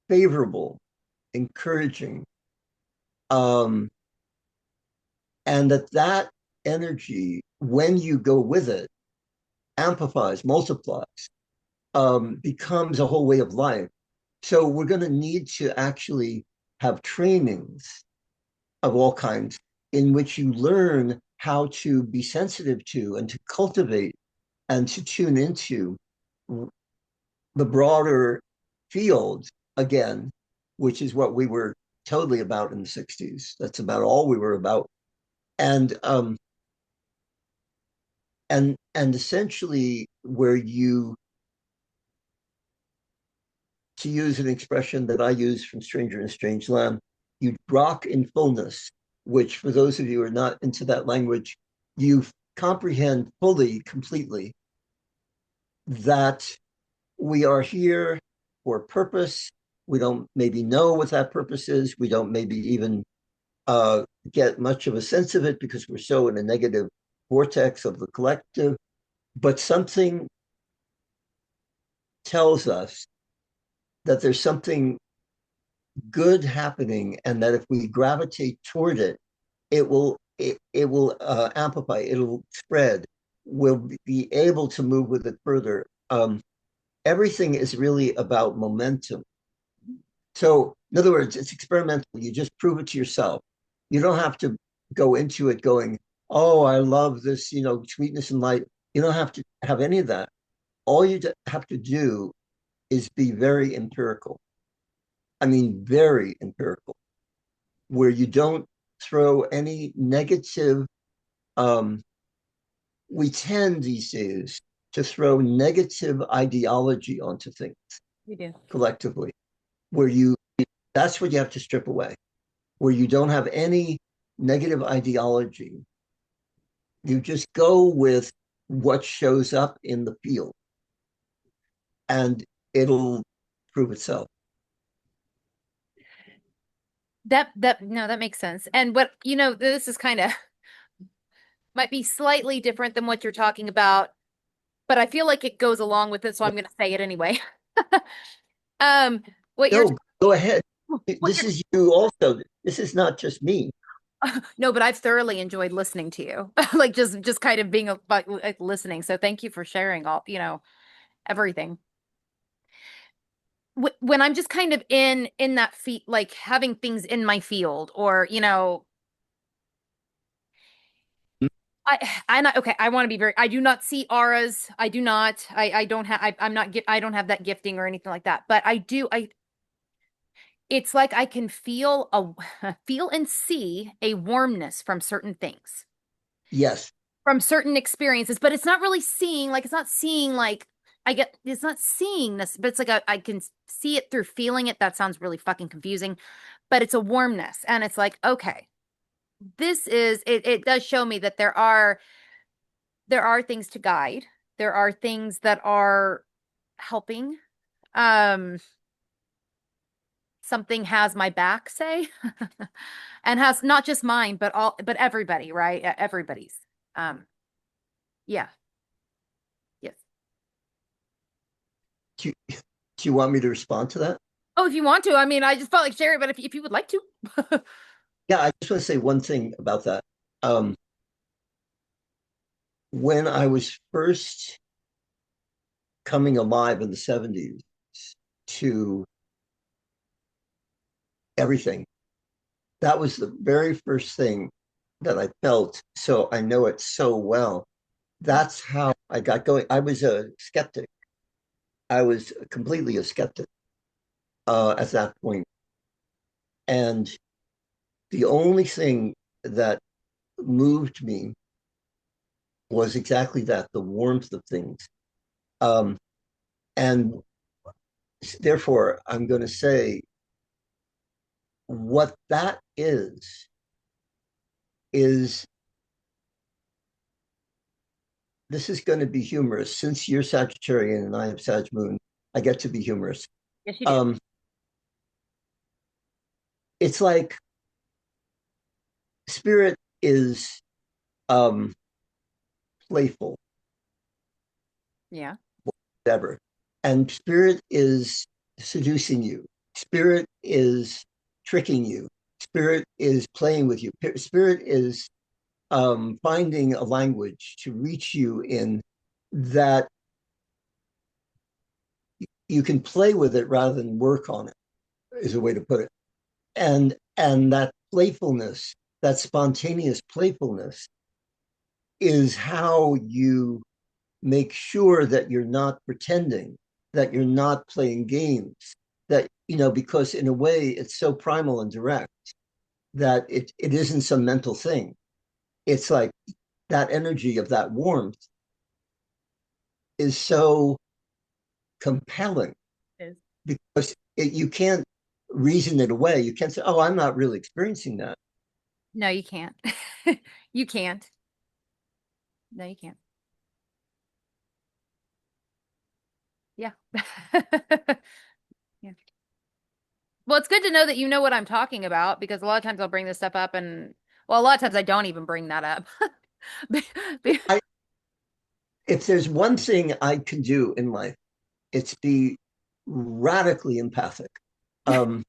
favorable, encouraging, um, and that energy, when you go with it, amplifies, multiplies, becomes a whole way of life. So we're going to need to actually have trainings of all kinds in which you learn how to be sensitive to and to cultivate and to tune into the broader field again, which is what we were totally about in the 60s. That's about all we were about. And and essentially where you, to use an expression that I use from Stranger in a Strange Land, you rock in fullness, which for those of you who are not into that language, you comprehend fully, completely that we are here for a purpose. We don't maybe know what that purpose is. We don't maybe even get much of a sense of it because we're so in a negative vortex of the collective. But something tells us that there's something good happening, and that if we gravitate toward it, it will amplify, it'll spread. We'll be able to move with it further. Everything is really about momentum. So, in other words, it's experimental. You just prove it to yourself. You don't have to go into it going, "Oh, I love this," sweetness and light. You don't have to have any of that. All you have to do is be very empirical. I mean, very empirical, where you don't throw any negative. Um, we tend these days to throw negative ideology onto things We do. collectively, where you, that's what you have to strip away, where you don't have any negative ideology. You just go with what shows up in the field, and it'll prove itself. That no, that makes sense. And what, this is kind of might be slightly different than what you're talking about, but I feel like it goes along with it, so I'm going to say it anyway. Um, what you're No, go ahead. what This you're is you also. This is not just me. no, but I've thoroughly enjoyed listening to you. Like just kind of being like listening. So thank you for sharing all, everything. When I'm just kind of in that feet, like having things in my field, or I not okay. I want to be very. I do not see auras. I do not. I don't have. I'm not. I don't have that gifting or anything like that. But I do. It's like I can feel feel and see a warmness from certain things, Yes. from certain experiences. But it's not really seeing. Like it's not seeing. Like I get. It's not seeing this. But it's like I can see it through feeling it. That sounds really fucking confusing. But it's a warmness, and it's like okay, this is it. It does show me that there are things to guide. There are things that are helping. Um, something has my back, say, and has not just mine, but everybody, right? Everybody's. Um, yeah, yes. Do you, do you want me to respond to that? Oh, if you want to, I mean, I just felt like sharing, but if you would like to. Yeah, I just want to say one thing about that. Um, when I was first coming alive in the 70s to everything, that was the very first thing that I felt. So I know it so well. That's how I got going. I was a skeptic. I was completely a skeptic at that point. And the only thing that moved me was exactly that, the warmth of things. Um, and therefore, I'm going to say what that is. is this is going to be humorous. Since you're Sagittarian and I have Sag Moon, I get to be humorous. Yes, you do. Um, it's like spirit is um, playful, Yeah. whatever, and spirit is seducing you. Spirit is tricking you. Spirit is playing with you. Spirit is finding a language to reach you in that you can play with it rather than work on it, is a way to put it. And that playfulness, that spontaneous playfulness, is how you make sure that you're not pretending, that you're not playing games, that, because in a way it's so primal and direct that it isn't some mental thing. It's like that energy of that warmth is so compelling It is. because you can't reason it away. You can't say, "Oh, I'm not really experiencing that." No, you can't. You can't. No, you can't. Yeah. Yeah. Well, it's good to know that you know what I'm talking about because a lot of times I'll bring this stuff up and well, a lot of times I don't even bring that up. Be- be- I, if there's one thing I can do in life, it's be radically empathic. Um,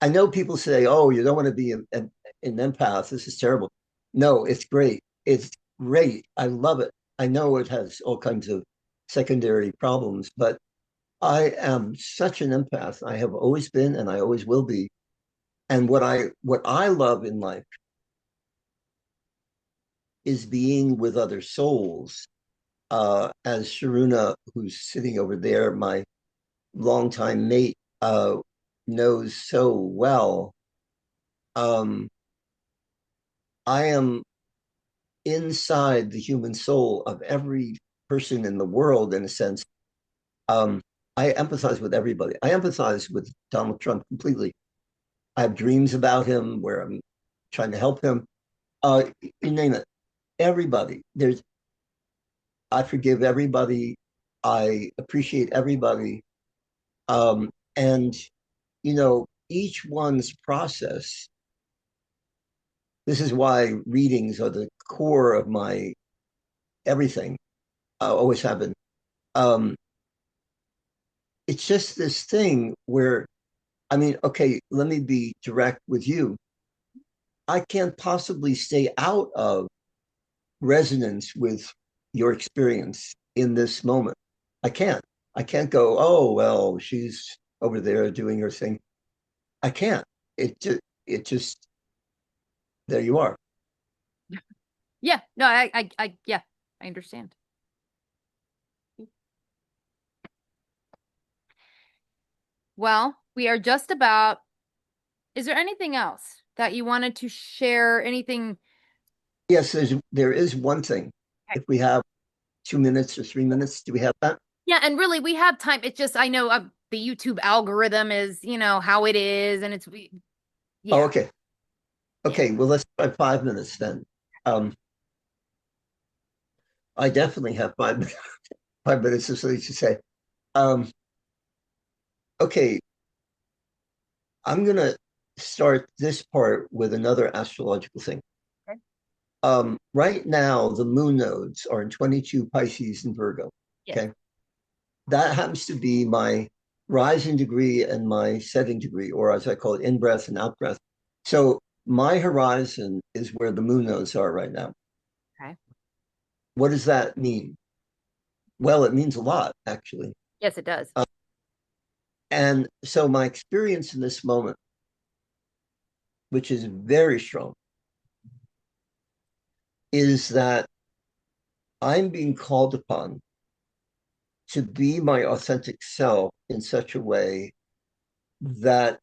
I know people say, "Oh, you don't want to be an empath. This is terrible." No, it's great. It's great. I love it. I know it has all kinds of secondary problems, but I am such an empath. I have always been, and I always will be. And what I love in life is being with other souls. As Sharuna, who's sitting over there, my longtime mate, knows so well. Um, I am inside the human soul of every person in the world, in a sense. Um, I empathize with everybody. I empathize with Donald Trump completely. I have dreams about him where I'm trying to help him. You name it. Everybody. I forgive everybody. I appreciate everybody. And each one's process. This is why readings are the core of my everything. Always have been. Um, it's just this thing where, I mean, okay, let me be direct with you. I can't possibly stay out of resonance with your experience in this moment. I can't. I can't go, "Oh, well, she's over there doing her thing." I can't. It just there you are. Yeah. No, yeah, I understand. Well, we are just about, is there anything else that you wanted to share? Anything? Yes, there is one thing. Okay. If we have 2 minutes or 3 minutes, do we have that? Yeah, and really we have time. It's just I know the YouTube algorithm is, how it is, and Oh, yeah, okay. yeah. Okay, well, let's try 5 minutes then. Um, I definitely have 5 minutes, 5 minutes or so to say. Um, okay, I'm gonna start this part with another astrological thing. Okay. Right now, the moon nodes are in 22 Pisces and Virgo. Yes. Okay, that happens to be my rising degree and my setting degree, or as I call it, in breath and out breath. So my horizon is where the moon nodes are right now. Okay. What does that mean? Well, it means a lot, actually. Yes, it does. And so my experience in this moment, which is very strong, is that I'm being called upon to be my authentic self in such a way that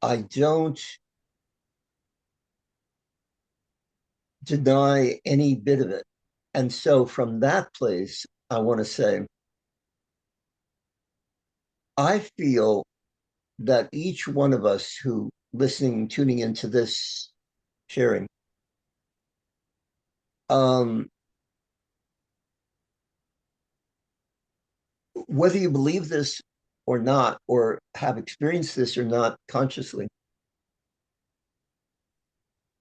I don't deny any bit of it. And so from that place, I want to say, I feel that each one of us who listening, tuning into this sharing, Um, whether you believe this or not, or have experienced this or not consciously,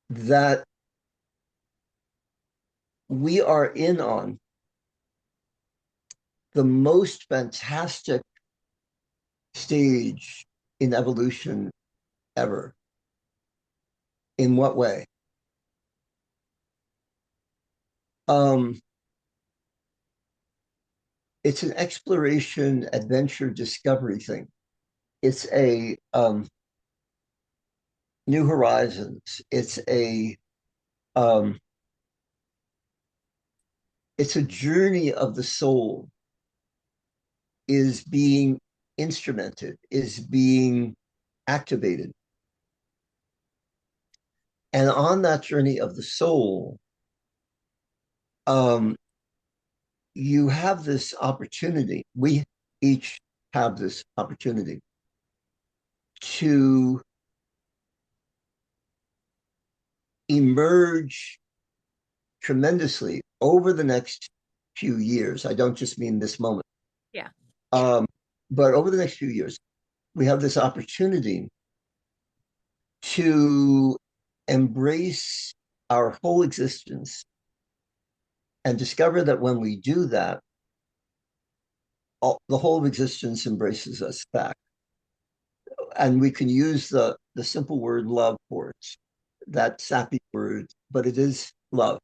that we are in on the most fantastic stage in evolution ever. In what way? Um, it's an exploration, adventure, discovery thing. It's a new horizons. Um, it's a journey of the soul is being instrumented, is being activated. And on that journey of the soul, um, you have this opportunity. We each have this opportunity to emerge tremendously over the next few years. I don't just mean this moment. Yeah. But over the next few years, we have this opportunity to embrace our whole existence and discover that when we do that, the whole of existence embraces us back. And we can use the simple word love for it, that sappy word, but it is love.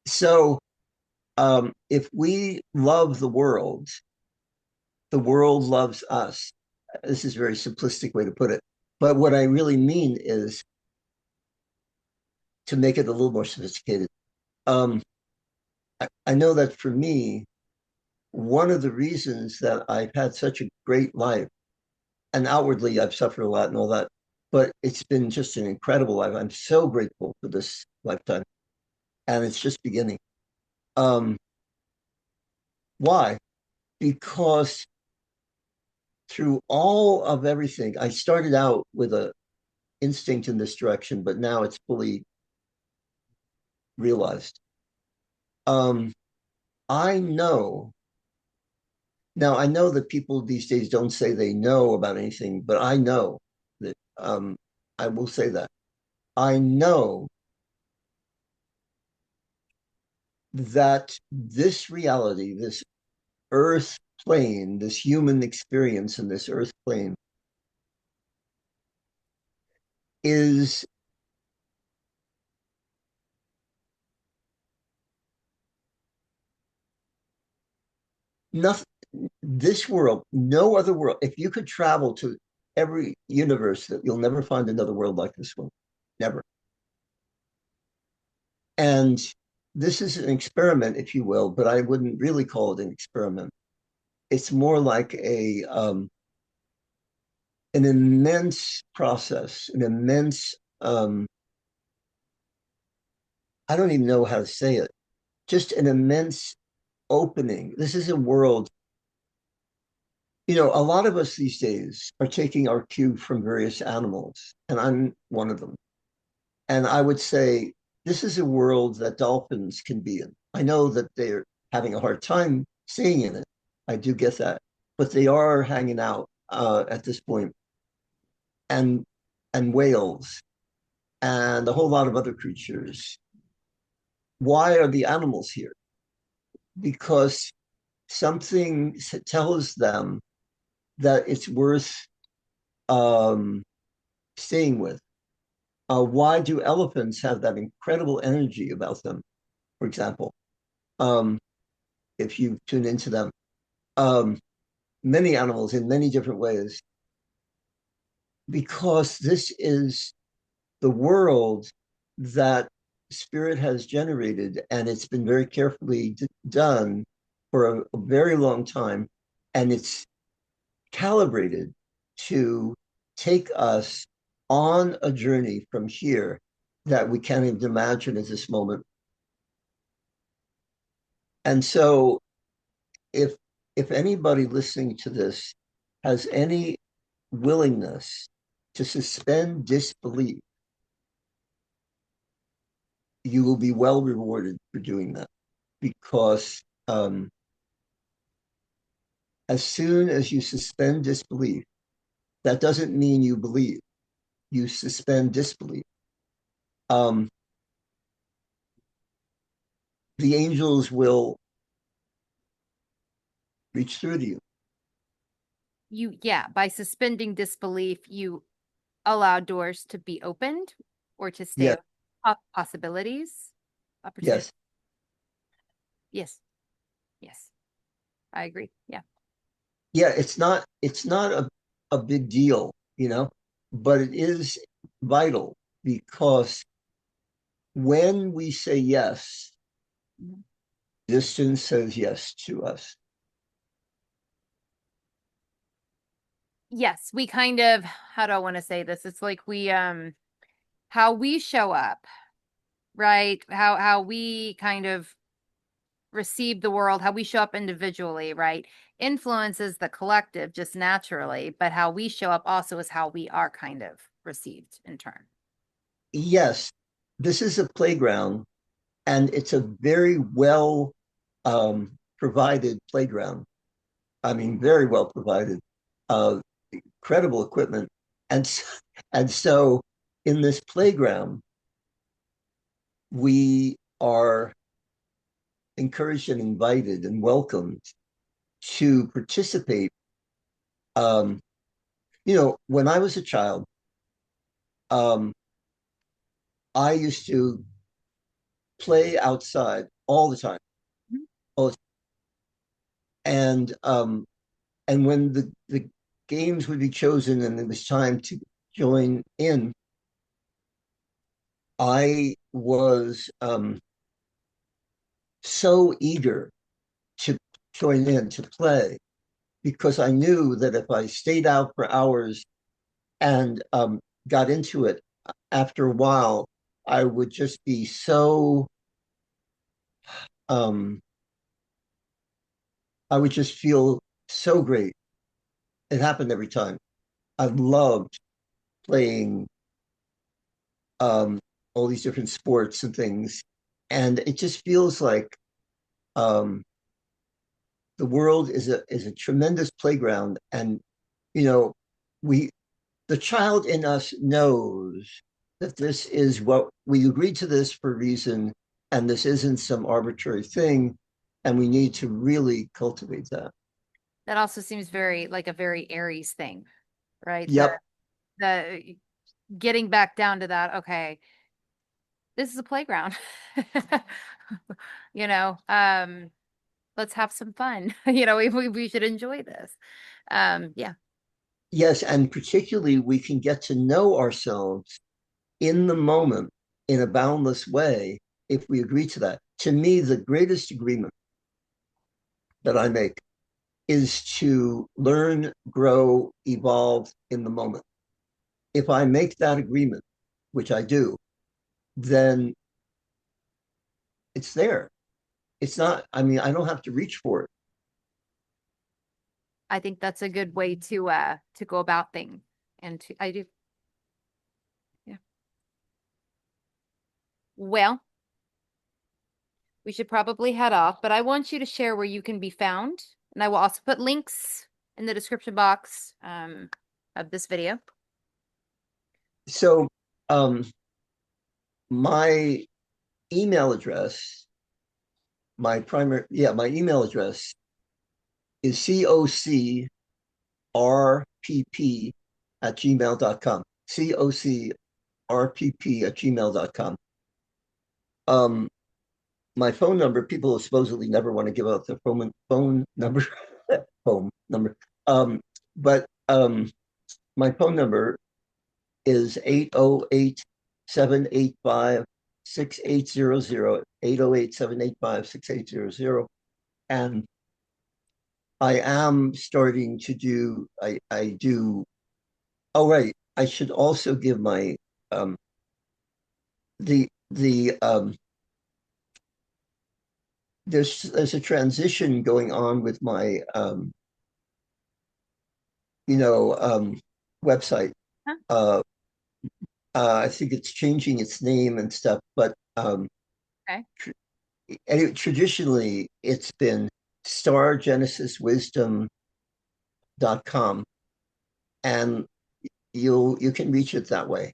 So if we love the world loves us. This is a very simplistic way to put it. But what I really mean is to make it a little more sophisticated. Um, I know that for me, one of the reasons that I've had such a great life, and outwardly I've suffered a lot and all that, but it's been just an incredible life. I'm so grateful for this lifetime, and it's just beginning. Um, why? Because through all of everything, I started out with a instinct in this direction, but now it's fully realized. Um, I know now. I know that people these days don't say they know about anything, but I know that. I will say that I know that this reality, this Earth plane, this human experience in this Earth plane, is nothing. This world, no other world. If you could travel to every universe, that you'll never find another world like this one, never. And this is an experiment, if you will, but I wouldn't really call it an experiment. It's more like a an immense process, an immense I don't even know how to say it, just an immense opening. This is a world, a lot of us these days are taking our cue from various animals, and I'm one of them. And I would say this is a world that dolphins can be in. I know that they're having a hard time staying in it. I do get that. But they are hanging out at this point, and whales and a whole lot of other creatures. Why are the animals here? Because something tells them that it's worth um, staying with. Why do elephants have that incredible energy about them, for example? Um, if you tune into them, um, many animals in many different ways, because this is the world that spirit has generated, and it's been very carefully done for a very long time, and it's calibrated to take us on a journey from here that we can't even imagine at this moment. And so if anybody listening to this has any willingness to suspend disbelief you will be well rewarded for doing that, because as soon as you suspend disbelief, that doesn't mean you believe. You suspend disbelief. Um, the angels will reach through to you. Yeah, by suspending disbelief, you allow doors to be opened or to stay Yes, open. Possibilities, opportunities. yes, Yes, yes, I agree. Yeah. yeah. It's not a big deal, but it is vital, because when we say yes, Mhm. distance says yes to us. Yes, we kind of, how do I want to say this? It's like how we show up, right? How we kind of receive the world, how we show up individually, right? Influences the collective just naturally, but how we show up also is how we are kind of received in turn. Yes, this is a playground, and it's a very well provided playground. I mean, very well provided, incredible equipment, and and so in this playground, we are encouraged and invited and welcomed to participate. Um, when I was a child, um, I used to play outside all the time, Mhm. all the and when the games would be chosen and it was time to join in, I was so eager to join in to play, because I knew that if I stayed out for hours and got into it, after a while, I would just be so, um, I would just feel so great. It happened every time. I loved playing um, all these different sports and things. And it just feels like um, the world is a tremendous playground. And you know, we the child in us knows that this is what we agreed to, this for a reason, and this isn't some arbitrary thing, and we need to really cultivate that. That also seems very like a very Aries thing, right? The Yep. the getting back down to that, okay, this is a playground. You know, let's have some fun. We should enjoy this. Yeah. Yes, and particularly we can get to know ourselves in the moment in a boundless way if we agree to that. To me, the greatest agreement that I make is to learn, grow, evolve in the moment. If I make that agreement, which I do, then it's there. It's not, I mean, I don't have to reach for it. I think that's a good way to go about things. And I do. Yeah. Well, we should probably head off, but I want you to share where you can be found. And I will also put links in the description box of this video. So, um, my email address, my email address is COCRPP at gmail.com. COCRPP at gmail.com. Um, my phone number, people supposedly never want to give out their phone number, phone number. But my phone number is 808-785-6800, 808-785-6800. And I am starting to I do, oh, right. I should also give my, the there's a transition going on with my you know website. Huh? uh I think it's changing its name and stuff, but Okay. Anyway, traditionally it's been stargenesiswisdom.com, and you can reach it that way.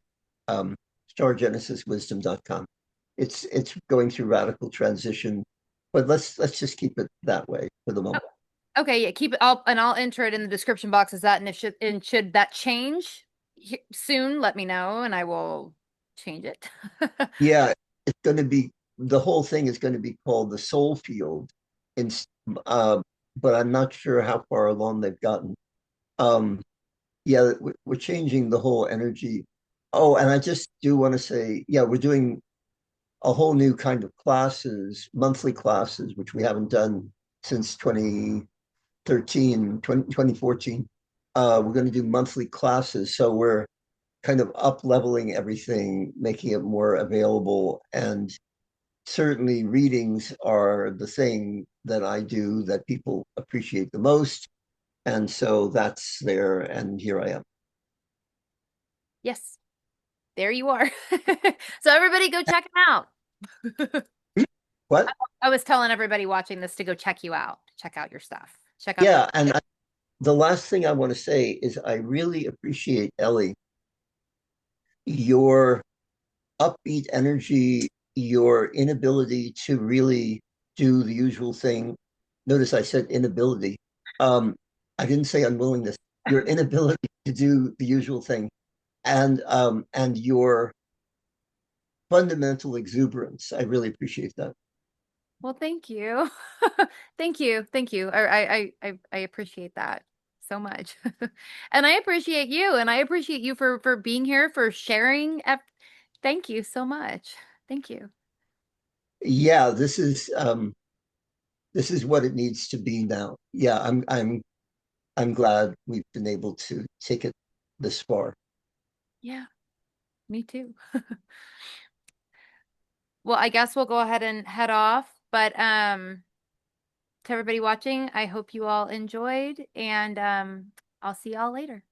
Um, stargenesiswisdom.com. It's going through radical transition, but let's just keep it that way for the moment. Okay, yeah, keep it. I'll enter it in the description box as that. And should that change soon, let me know and I will change it. Yeah, it's going to be the whole thing is going to be called the soul field, in, uh, but I'm not sure how far along they've gotten. Um, yeah, we're changing the whole energy. Oh, and I just do want to say, yeah, we're doing a whole new kind of classes, monthly classes, which we haven't done since 2014. We're going to do monthly classes. So we're kind of up leveling everything, making it more available. And certainly readings are the thing that I do that people appreciate the most. And so that's there. And here I am. Yes, there you are. So everybody go check him out. What? I was telling everybody watching this to go check you out, check out your stuff, check out the. Yeah. And the last thing I want to say is I really appreciate, Ellie, your upbeat energy, your inability to really do the usual thing. Notice I said inability. Um, I didn't say unwillingness. Your inability to do the usual thing, and your fundamental exuberance. I really appreciate that. Well, thank you. Thank you. Thank you. I appreciate that so much. And I appreciate you and I appreciate you for being here, for sharing. Thank you so much. Thank you. Yeah, this is what it needs to be now. Yeah, I'm glad we've been able to take it this far. Yeah, me too. Well, I guess we'll go ahead and head off, but to everybody watching, I hope you all enjoyed and I'll see y'all later.